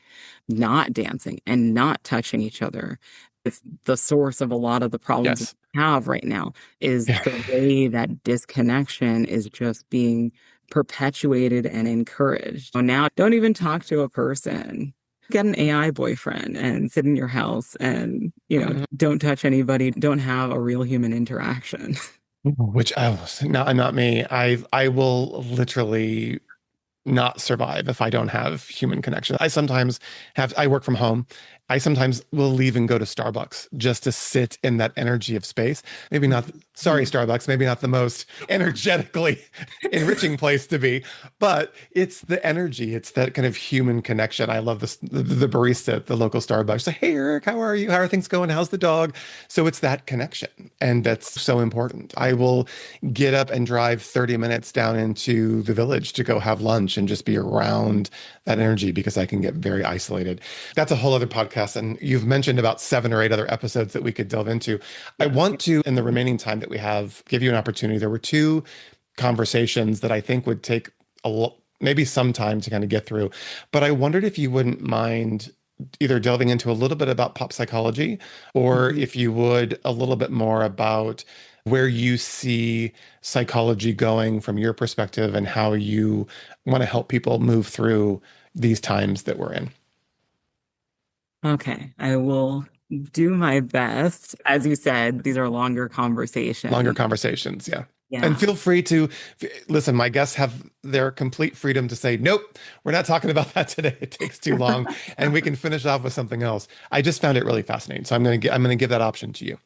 not dancing and not touching each other. It's the source of a lot of the problems Yes. we have right now is Yeah. the way that disconnection is just being perpetuated and encouraged. So now don't even talk to a person. Get an AI boyfriend and sit in your house and, Mhm. don't touch anybody, don't have a real human interaction. Which I was not me. I will literally not survive if I don't have human connection. I work from home. I sometimes will leave and go to Starbucks just to sit in that energy of space. Maybe not, sorry, Starbucks, maybe not the most energetically enriching place to be, but it's the energy. It's that kind of human connection. I love the barista at the local Starbucks. Say, hey, Eric, how are you? How are things going? How's the dog? So it's that connection. And that's so important. I will get up and drive 30 minutes down into the village to go have lunch and just be around that energy because I can get very isolated. That's a whole other podcast. And you've mentioned about 7 or 8 other episodes that we could delve into. I Yeah. want to, in the remaining time that we have, give you an opportunity. There were two conversations that I think would take maybe some time to kind of get through. But I wondered if you wouldn't mind either delving into a little bit about pop psychology, or Mhm. if you would, a little bit more about where you see psychology going from your perspective and how you want to help people move through these times that we're in. Okay, I will do my best. As you said, these are longer Longer conversations. conversations, yeah. And Yeah. feel free to listen. My guests have their complete freedom to say, nope, we're not talking about that today. It takes too long, and we can finish off with something else. I just found it really fascinating, so I'm going to give that option to you.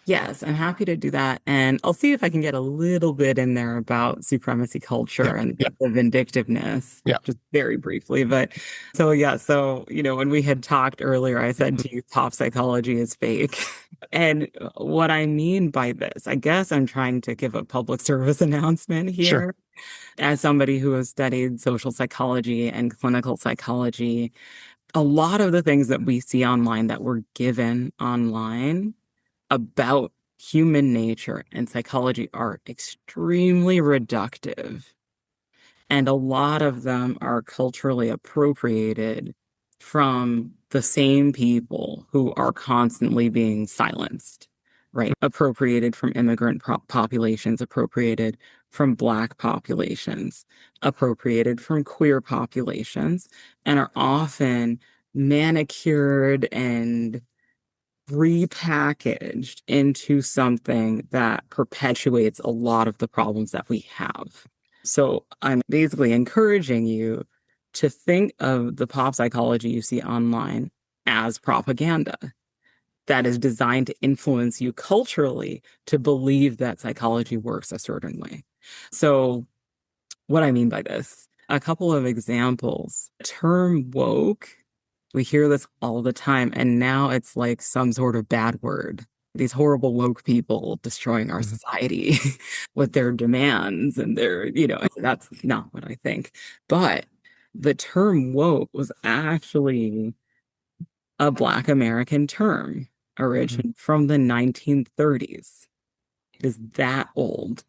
Yes, I'm happy to do that. And I'll see if I can get a little bit in there about supremacy culture Yeah, and yeah, the vindictiveness, yeah. just very briefly. But so, yeah, so, when we had talked earlier, I said Mhm. to you, pop psychology is fake. And what I mean by this, I guess I'm trying to give a public service announcement Sure. here. As somebody who has studied social psychology and clinical psychology, a lot of the things that we see online that we're given online about human nature and psychology are extremely reductive. And a lot of them are culturally appropriated from the same people who are constantly being silenced, right? Appropriated from immigrant populations, appropriated from Black populations, appropriated from queer populations, and are often manicured and repackaged into something that perpetuates a lot of the problems that we have. So I'm basically encouraging you to think of the pop psychology you see online as propaganda that is designed to influence you culturally to believe that psychology works a certain way. So what I mean by this, a couple of examples. Term woke, we hear this all the time, and now it's like some sort of bad word. These horrible woke people destroying our Mhm. society with their demands and that's not what I think. But the term woke was actually a Black American term, Mhm. originated from the 1930s. It is that old.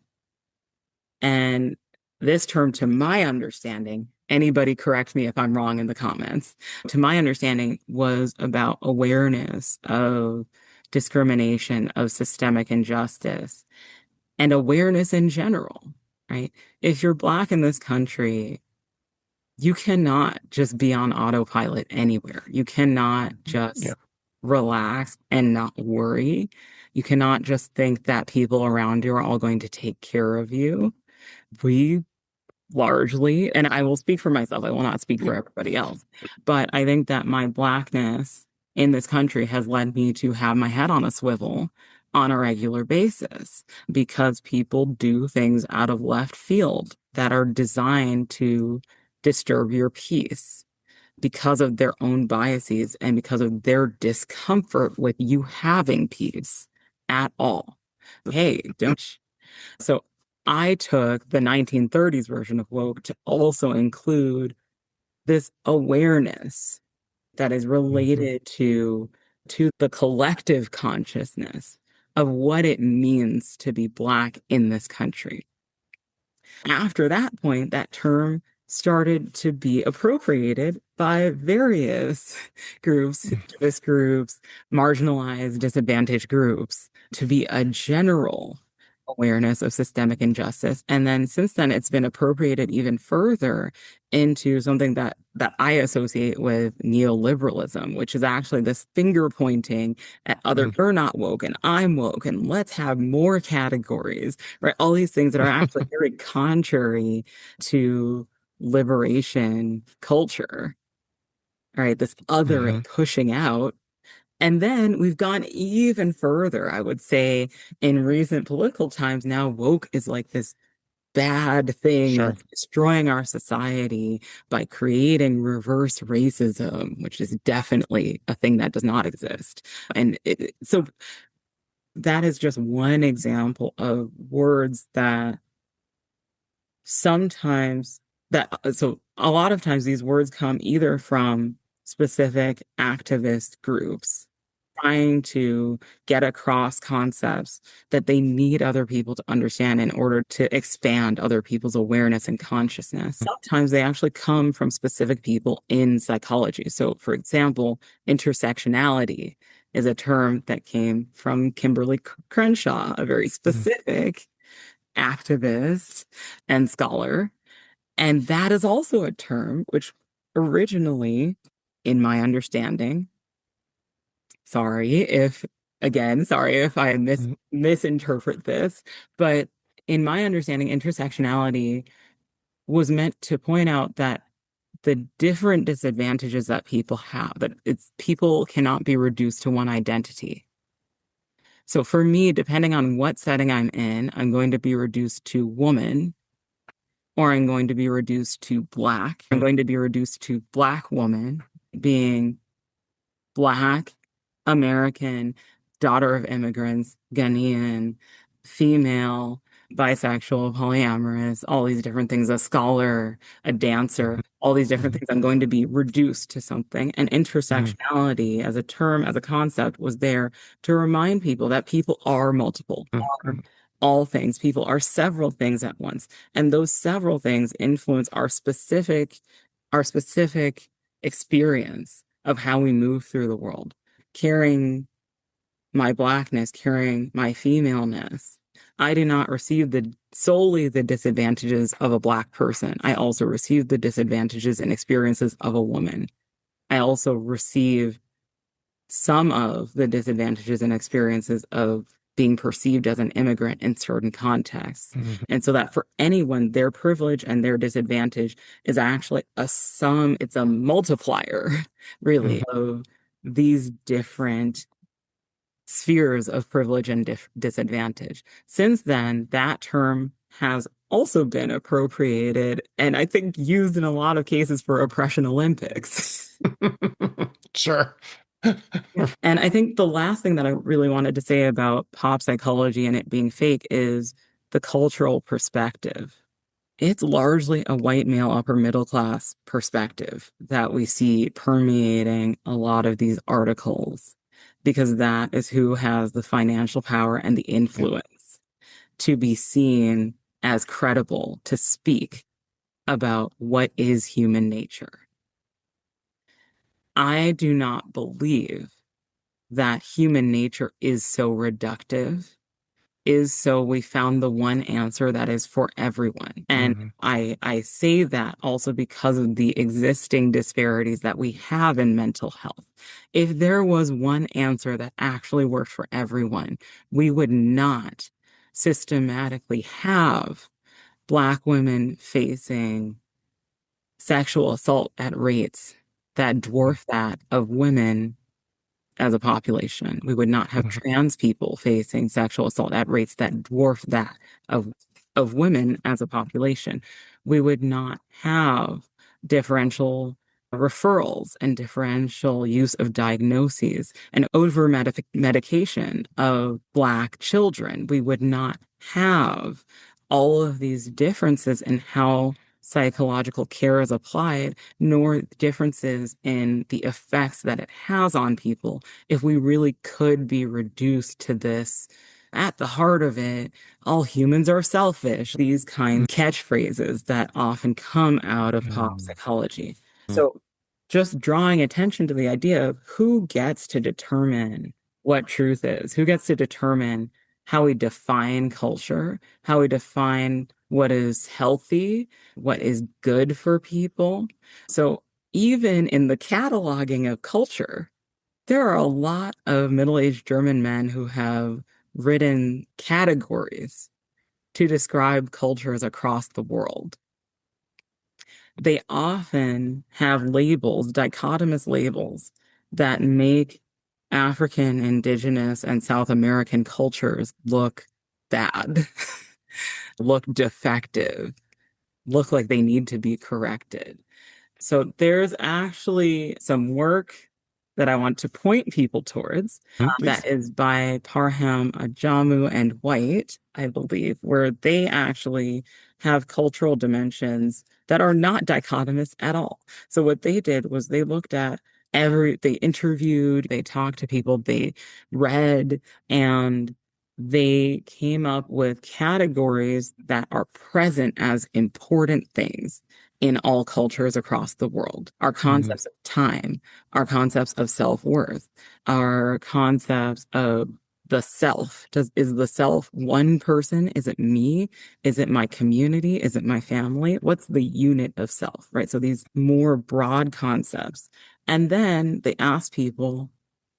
And this term, to my understanding, anybody correct me if I'm wrong in the comments, to my understanding, was about awareness of discrimination, of systemic injustice, and awareness in general, right? If you're Black in this country, you cannot just be on autopilot anywhere. You cannot Yeah. just relax and not worry. You cannot just think that people around you are all going to take care of you. We largely, and I will speak for myself, I will not speak Yeah. for everybody else, but I think that my Blackness in this country has led me to have my head on a swivel on a regular basis because people do things out of left field that are designed to disturb your peace because of their own biases and because of their discomfort with you having peace at all. Hey, don't. So I took the 1930s version of woke to also include this awareness that is Mhm. related to the collective consciousness of what it means to be Black in this country. After that point, that term started to be appropriated by various groups, activist groups, marginalized, disadvantaged groups, to be a general awareness of systemic injustice. And then since then, it's been appropriated even further into something that I associate with neoliberalism, which is actually this finger pointing at other, Mhm. you're not woke and I'm woke, and let's have more categories, right? All these things that are actually very contrary to liberation culture, right? This other Mhm. pushing out. And then we've gone even further, I would say, in recent political times. Now, woke is like this bad thing Sure. that's destroying our society by creating reverse racism, which is definitely a thing that does not exist. And so that is just one example of words that sometimes so a lot of times these words come either from specific activist groups trying to get across concepts that they need other people to understand in order to expand other people's awareness and consciousness. Sometimes they actually come from specific people in psychology. So, for example, intersectionality is a term that came from Kimberly Crenshaw, a very specific activist and scholar. And that is also a term which originally, in my understanding, sorry if, again, sorry if I misinterpret this, but in my understanding, intersectionality was meant to point out that the different disadvantages that people have, that it's people cannot be reduced to one identity. So for me, depending on what setting I'm in, I'm going to be reduced to woman, or I'm going to be reduced to black. I'm going to be reduced to black woman, being Black, American, daughter of immigrants, Ghanaian, female, bisexual, polyamorous, all these different things, a scholar, a dancer, all these different things. I'm going to be reduced to something. And intersectionality as a term, as a concept, was there to remind people that people are multiple, are all things. People are several things at once. And those several things influence our specific experience of how we move through the world, carrying my blackness, carrying my femaleness. I do not receive solely the disadvantages of a black person. I also receive the disadvantages and experiences of a woman. I also receive some of the disadvantages and experiences of being perceived as an immigrant in certain contexts. And so that for anyone, their privilege and their disadvantage is actually a sum, it's a multiplier, really, of these different spheres of privilege and disadvantage. Since then, that term has also been appropriated and I think used in a lot of cases for oppression Olympics. Sure. Yeah. And I think the last thing that I really wanted to say about pop psychology and it being fake is the cultural perspective. It's largely a white male upper middle class perspective that we see permeating a lot of these articles because that is who has the financial power and the influence to be seen as credible to speak about what is human nature. I do not believe that human nature is so reductive, is so we found the one answer that is for everyone. And I say that also because of the existing disparities that we have in mental health. If there was one answer that actually worked for everyone, we would not systematically have Black women facing sexual assault at rates that dwarf that of women as a population. We would not have trans people facing sexual assault at rates that dwarf that of women as a population. We would not have differential referrals and differential use of diagnoses and over medication of Black children. We would not have all of these differences in how psychological care is applied, nor differences in the effects that it has on people if we really could be reduced to this. At the heart of it, all humans are selfish. These kind of catchphrases that often come out of pop psychology. So just drawing attention to the idea of who gets to determine what truth is, who gets to determine how we define culture, how we define what is healthy, what is good for people. So even in the cataloging of culture, there are a lot of middle-aged German men who have written categories to describe cultures across the world. They often have labels, dichotomous labels, that make African, Indigenous, and South American cultures look bad, look defective, look like they need to be corrected. So there's actually some work that I want to point people towards that is by Parham, Ajamu, and White, I believe, where they actually have cultural dimensions that are not dichotomous at all. So what they did was they looked at They interviewed, they talked to people, they read, and they came up with categories that are present as important things in all cultures across the world. Our Mhm. concepts of time, our concepts of self-worth, our concepts of the self. Is the self one person? Is it me? Is it my community? Is it my family? What's the unit of self, right? So these more broad concepts. And then they ask people,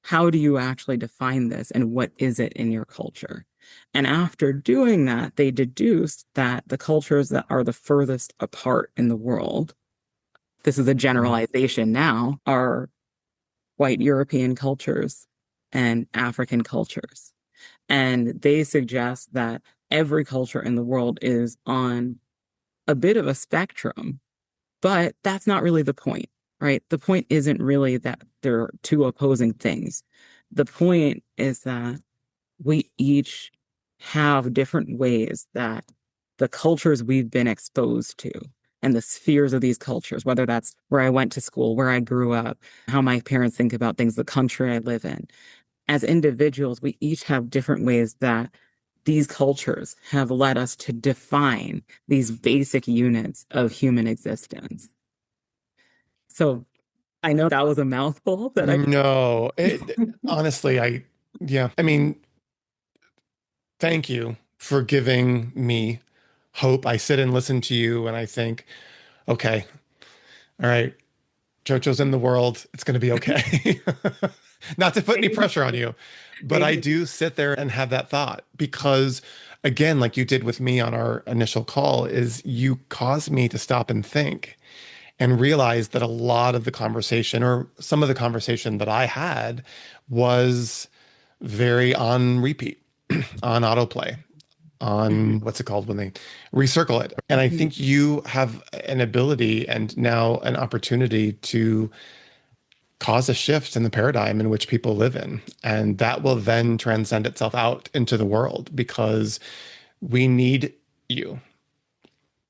how do you actually define this and what is it in your culture? And after doing that, they deduced that the cultures that are the furthest apart in the world, this is a generalization now, are white European cultures and African cultures. And they suggest that every culture in the world is on a bit of a spectrum, but that's not really the point, right? The point isn't really that they're two opposing things. The point is that we each have different ways that the cultures we've been exposed to and the spheres of these cultures, whether that's where I went to school, where I grew up, how my parents think about things, the country I live in. As individuals, we each have different ways that these cultures have led us to define these basic units of human existence. So I know that was a mouthful that I No, honestly, yeah, I mean, thank you for giving me hope. I sit and listen to you and I think, okay, all right, JoJo's in the world. It's going to be okay. Not to put any thank pressure on you, but thank I you. do sit there and have that thought because, again, like you did with me on our initial call, is you caused me to stop and think and realize that a lot of the conversation or some of the conversation that I had was very on repeat, on autoplay, Mhm. on what's it called when they recircle it. And I Mhm. think you have an ability and now an opportunity to cause a shift in the paradigm in which people live in. And that will then transcend itself out into the world because we need you.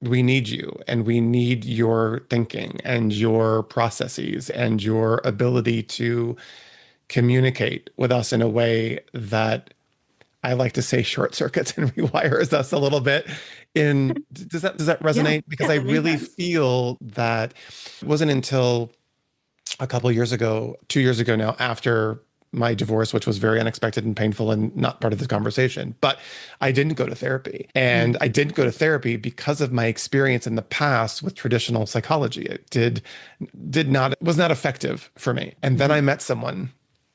We need you and we need your thinking and your processes and your ability to communicate with us in a way that I like to say short circuits and rewires us a little bit. Does that Yeah, resonate? Because yeah, I that makes really sense. feel that it wasn't until a couple of years ago, 2 years ago now, after my divorce, which was very unexpected and painful and not part of this conversation. But I didn't go to therapy. And Mm. I didn't go to therapy because of my experience in the past with traditional psychology. It did not was not effective for me. And then I Mhm. met someone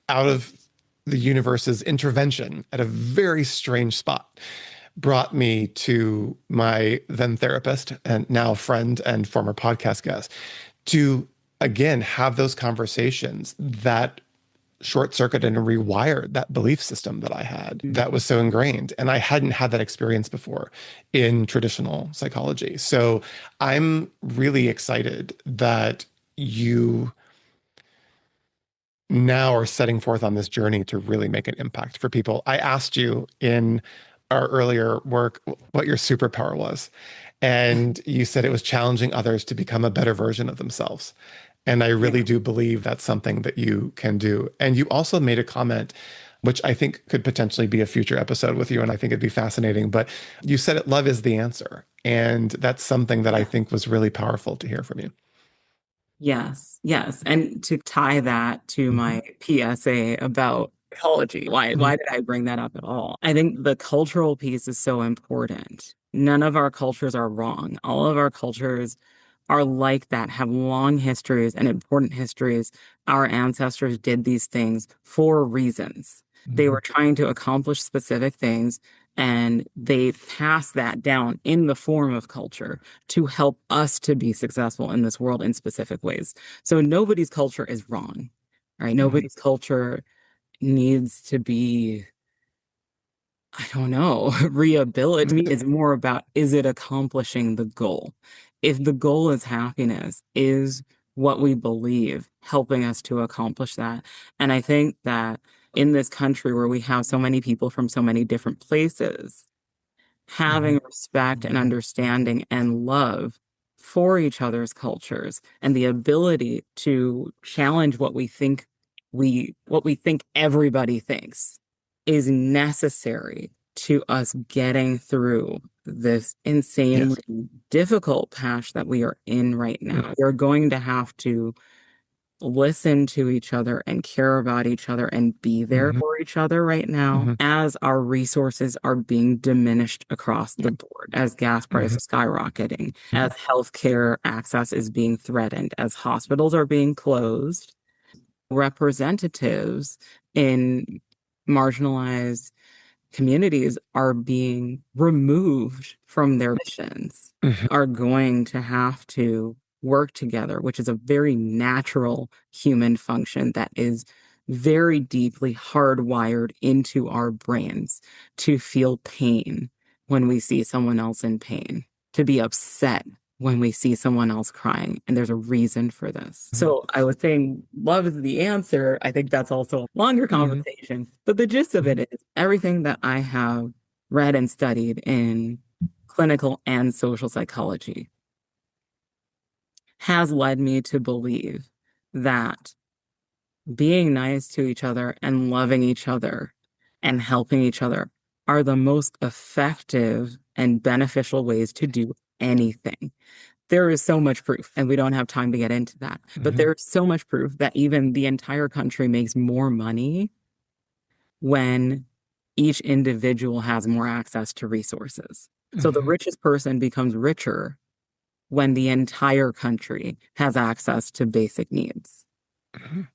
out of the universe's intervention at a very strange spot brought me to my then therapist and now friend and former podcast guest to again have those conversations that short circuited and rewired that belief system that I had that was so ingrained. And I hadn't had that experience before in traditional psychology. So I'm really excited that you now are setting forth on this journey to really make an impact for people. I asked you in our earlier work what your superpower was, and you said it was challenging others to become a better version of themselves. And I really Yeah. do believe that's something that you can do. And you also made a comment, which I think could potentially be a future episode with you, and I think it'd be fascinating. But you said it, love is the answer. And that's something that I Yeah. think was really powerful to hear from you. Yes, yes. And to tie that to Mhm. my PSA about psychology, Mhm. why did I bring that up at all? I think the cultural piece is so important. None of our cultures are wrong. All of our cultures are like that, have long histories and important histories. Our ancestors did these things for reasons. They Mhm. were trying to accomplish specific things, and they passed that down in the form of culture to help us to be successful in this world in specific ways. So nobody's culture is wrong, right? Mhm. Nobody's culture needs to be, I don't know, rehabilitated. To me, it's more about, is it accomplishing the goal? If the goal is happiness, is what we believe helping us to accomplish that? And I think that in this country where we have so many people from so many different places, Mhm. having respect and understanding and love for each other's cultures and the ability to challenge what we think everybody thinks is necessary to us getting through this Yes. insanely difficult patch that we are in right now. Mhm. We're going to have to listen to each other and care about each other and be there Mhm. for each other right now Mhm. as our resources are being diminished across the board, as gas Mhm. prices skyrocketing, Mhm. as healthcare access is being threatened, as hospitals are being closed, representatives in marginalized communities are being removed from their missions, Mhm. are going to have to work together, which is a very natural human function that is very deeply hardwired into our brains to feel pain when we see someone else in pain, to be upset when we see someone else crying. And there's a reason for this. So I was saying, love is the answer. I think that's also a longer Mhm. conversation. But the gist of it Mhm. is everything that I have read and studied in clinical and social psychology has led me to believe that being nice to each other and loving each other and helping each other are the most effective and beneficial ways to do anything. There is so much proof, and we don't have time to get into that, but Mhm. there's so much proof that even the entire country makes more money when each individual has more access to resources. So the Mhm. richest person becomes richer when the entire country has access to basic needs. Mhm.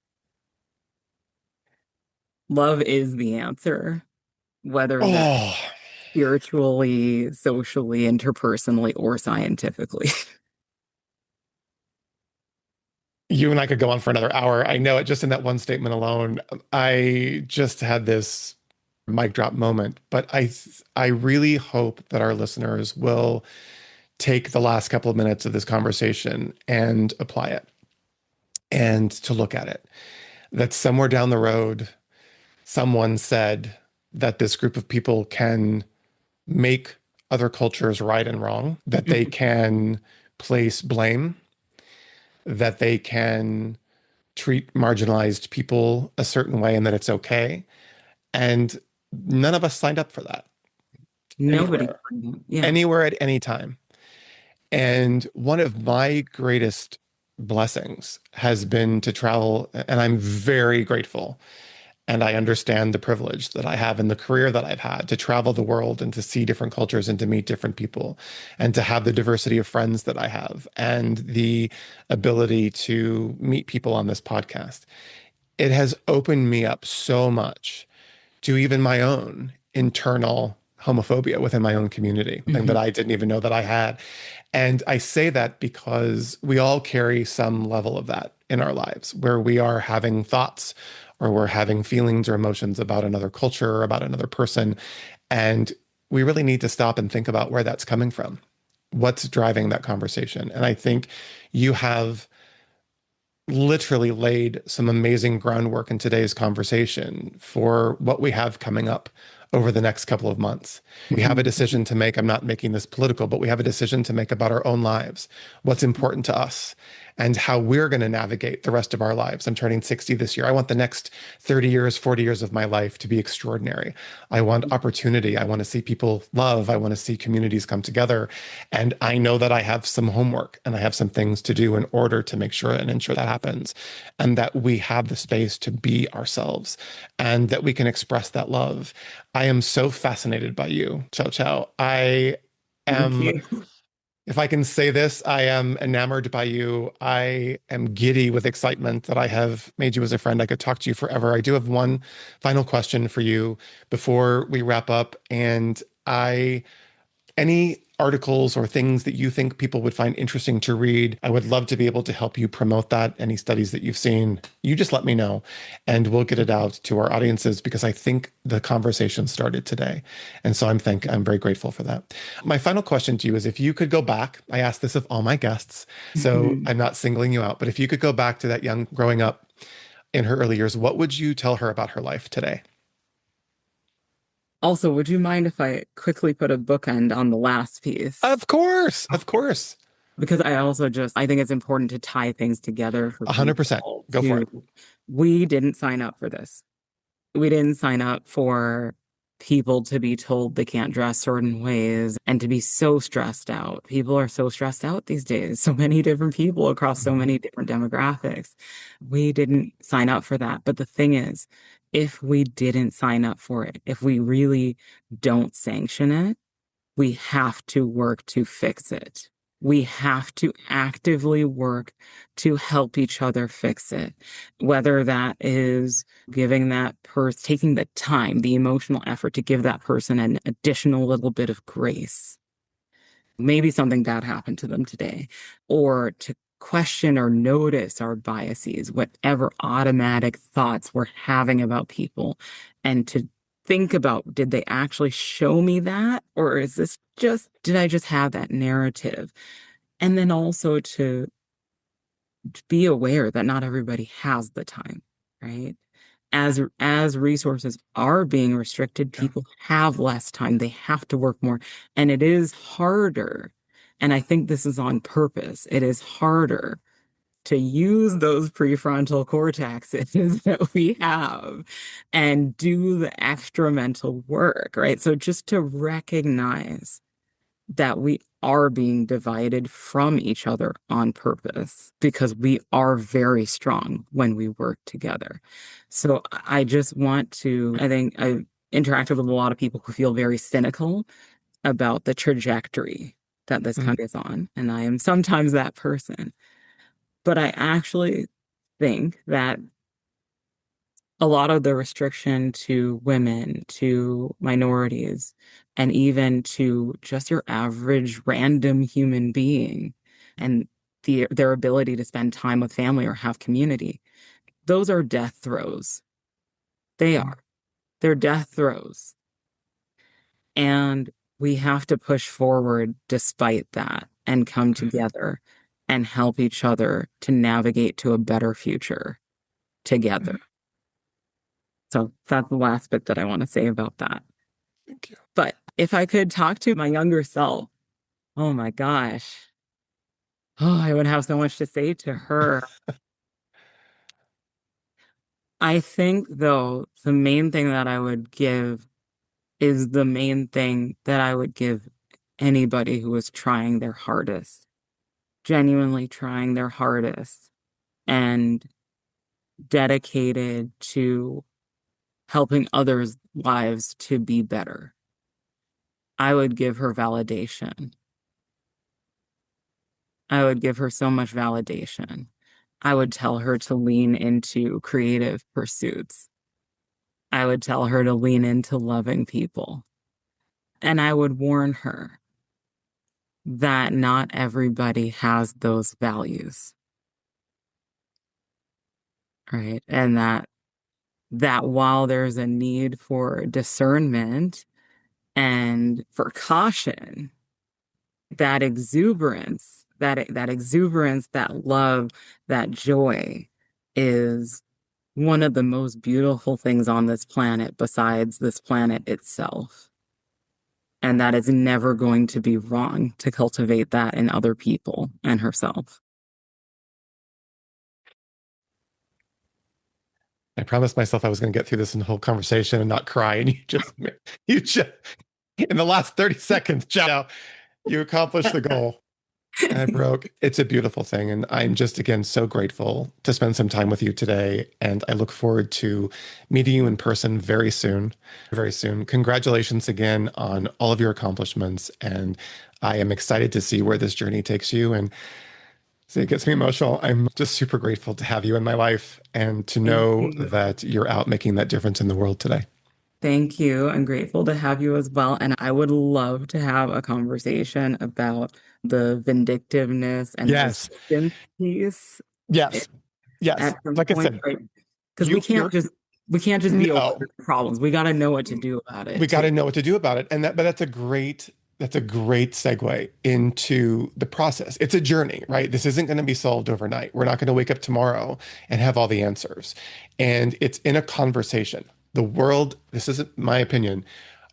Love is the answer, whether that Oh, spiritually, socially, interpersonally, or scientifically. you and I could go on for another hour. I know it just in that one statement alone. I just had this mic drop moment, but I really hope that our listeners will take the last couple of minutes of this conversation and apply it and to look at it. That somewhere down the road, someone said that this group of people can make other cultures right and wrong, that they can place blame, that they can treat marginalized people a certain way and that it's okay. And none of us signed up for that Nobody. anywhere, Yeah. anywhere at any time. And one of my greatest blessings has been to travel, and I'm very grateful. And I understand the privilege that I have in the career that I've had to travel the world and to see different cultures and to meet different people and to have the diversity of friends that I have and the ability to meet people on this podcast. It has opened me up so much to even my own internal homophobia within my own community, thing that Mhm. I didn't even know that I had. And I say that because we all carry some level of that in our lives where we are having thoughts or we're having feelings or emotions about another culture or about another person. And we really need to stop and think about where that's coming from. What's driving that conversation? And I think you have literally laid some amazing groundwork in today's conversation for what we have coming up over the next couple of months. We have a Mhm. decision to make. I'm not making this political, but we have a decision to make about our own lives, what's important to us, and how we're going to navigate the rest of our lives. I'm turning 60 this year. I want the next 30 years, 40 years of my life to be extraordinary. I want opportunity. I want to see people love. I want to see communities come together. And I know that I have some homework and I have some things to do in order to make sure and ensure that happens. And that we have the space to be ourselves and that we can express that love. I am so fascinated by you, Chow Chow. I Thank am, you. if I can say this, I am enamored by you. I am giddy with excitement that I have made you as a friend. I could talk to you forever. I do have one final question for you before we wrap up. And any articles or things that you think people would find interesting to read, I would love to be able to help you promote that. Any studies that you've seen, you just let me know and we'll get it out to our audiences because I think the conversation started today. And so I'm very grateful for that. My final question to you is if you could go back, I ask this of all my guests, so Mhm. I'm not singling you out, but if you could go back to that young growing up in her early years, what would you tell her about her life today? Also, would you mind if I quickly put a bookend on the last piece? Of course, of course. because I think it's important to tie things together for 100%. people Go for it. we didn't sign up for this. We didn't sign up for people to be told they can't dress certain ways and to be so stressed out. People are so stressed out these days. So many different people across so Mhm. many different demographics. We didn't sign up for that. But the thing is, if we didn't sign up for it, if we really don't sanction it, we have to work to fix it. We have to actively work to help each other fix it. Whether that is giving that person, taking the time, the emotional effort to give that person an additional little bit of grace. Maybe something bad happened to them today, or to question or notice our biases, whatever automatic thoughts we're having about people, and to think about, did they actually show me that? Or is this just, did I just have that narrative? And then also to be aware that not everybody has the time, right? As resources are being restricted, Yeah. people have less time. They have to work more, and it is harder. And I think this is on purpose. It is harder to use those prefrontal cortexes that we have and do the extra mental work, right? So just to recognize that we are being divided from each other on purpose because we are very strong when we work together. So I just want to, I think I've interacted with a lot of people who feel very cynical about the trajectory that this Mhm. country is on. And I am sometimes that person. But I actually think that a lot of the restriction to women, to minorities, and even to just your average random human being and their ability to spend time with family or have community, those are death throes. They Mhm. are. They're death throes. And we have to push forward despite that and come together and help each other to navigate to a better future together. Mhm. So that's the last bit that I want to say about that. Thank you. But if I could talk to my younger self, oh my gosh, oh, I would have so much to say to her. I think, though, the main thing that I would give is the main thing that I would give anybody who is trying their hardest, genuinely trying their hardest, and dedicated to helping others' lives to be better. I would give her validation. I would give her so much validation. I would tell her to lean into creative pursuits. I would tell her to lean into loving people. And I would warn her that not everybody has those values, right? And that while there's a need for discernment and for caution, that exuberance, that love, that joy is one of the most beautiful things on this planet besides this planet itself. And that is never going to be wrong to cultivate that in other people and herself. I promised myself I was going to get through this whole conversation and not cry. And you just, in the last 30 seconds, Joe, you accomplished the goal. And I broke. It's a beautiful thing. And I'm just, again, so grateful to spend some time with you today. And I look forward to meeting you in person very soon. Very soon. Congratulations again on all of your accomplishments. And I am excited to see where this journey takes you. And see, it gets me emotional. I'm just super grateful to have you in my life and to Thank know you. that you're out making that difference in the world today. Thank you. I'm grateful to have you as well. And I would love to have a conversation about the vindictiveness and Yes. resistance piece Yes. Yes. at some Like I point, said, right? Because you you're we can't just be aware no. of problems. We got to know what to do about We it got too. to know what to do about it. And that, but that's a great segue into the process. It's a journey, right? This isn't going to be solved overnight. We're not going to wake up tomorrow and have all the answers. And it's in a conversation. The world, this isn't my opinion,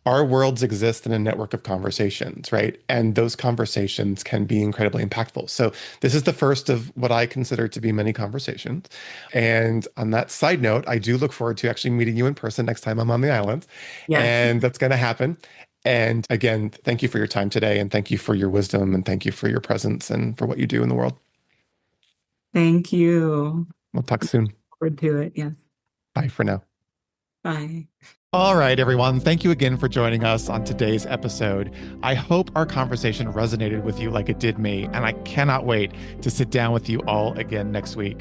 our worlds exist in a network of conversations, right? And those conversations can be incredibly impactful. So this is the first of what I consider to be many conversations. And on that side note, I do look forward to actually meeting you in person next time I'm on the island. Yes. And that's going to happen. And again, thank you for your time today. And thank you for your wisdom. And thank you for your presence and for what you do in the world. Thank you. We'll talk soon. Forward to it. Yes. Bye for now. Bye. All right, everyone. Thank you again for joining us on today's episode. I hope our conversation resonated with you like it did me, and I cannot wait to sit down with you all again next week.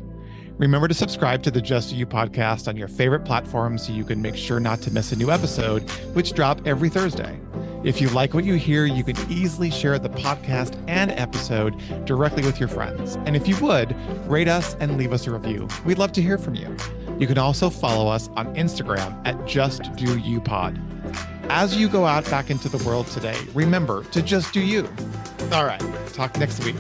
Remember to subscribe to the Just You podcast on your favorite platform so you can make sure not to miss a new episode, which drop every Thursday. If you like what you hear, you can easily share the podcast and episode directly with your friends. And if you would, rate us and leave us a review. We'd love to hear from you. You can also follow us on Instagram at JustDoYouPod. As you go out back into the world today, remember to just do you. All right, talk next week.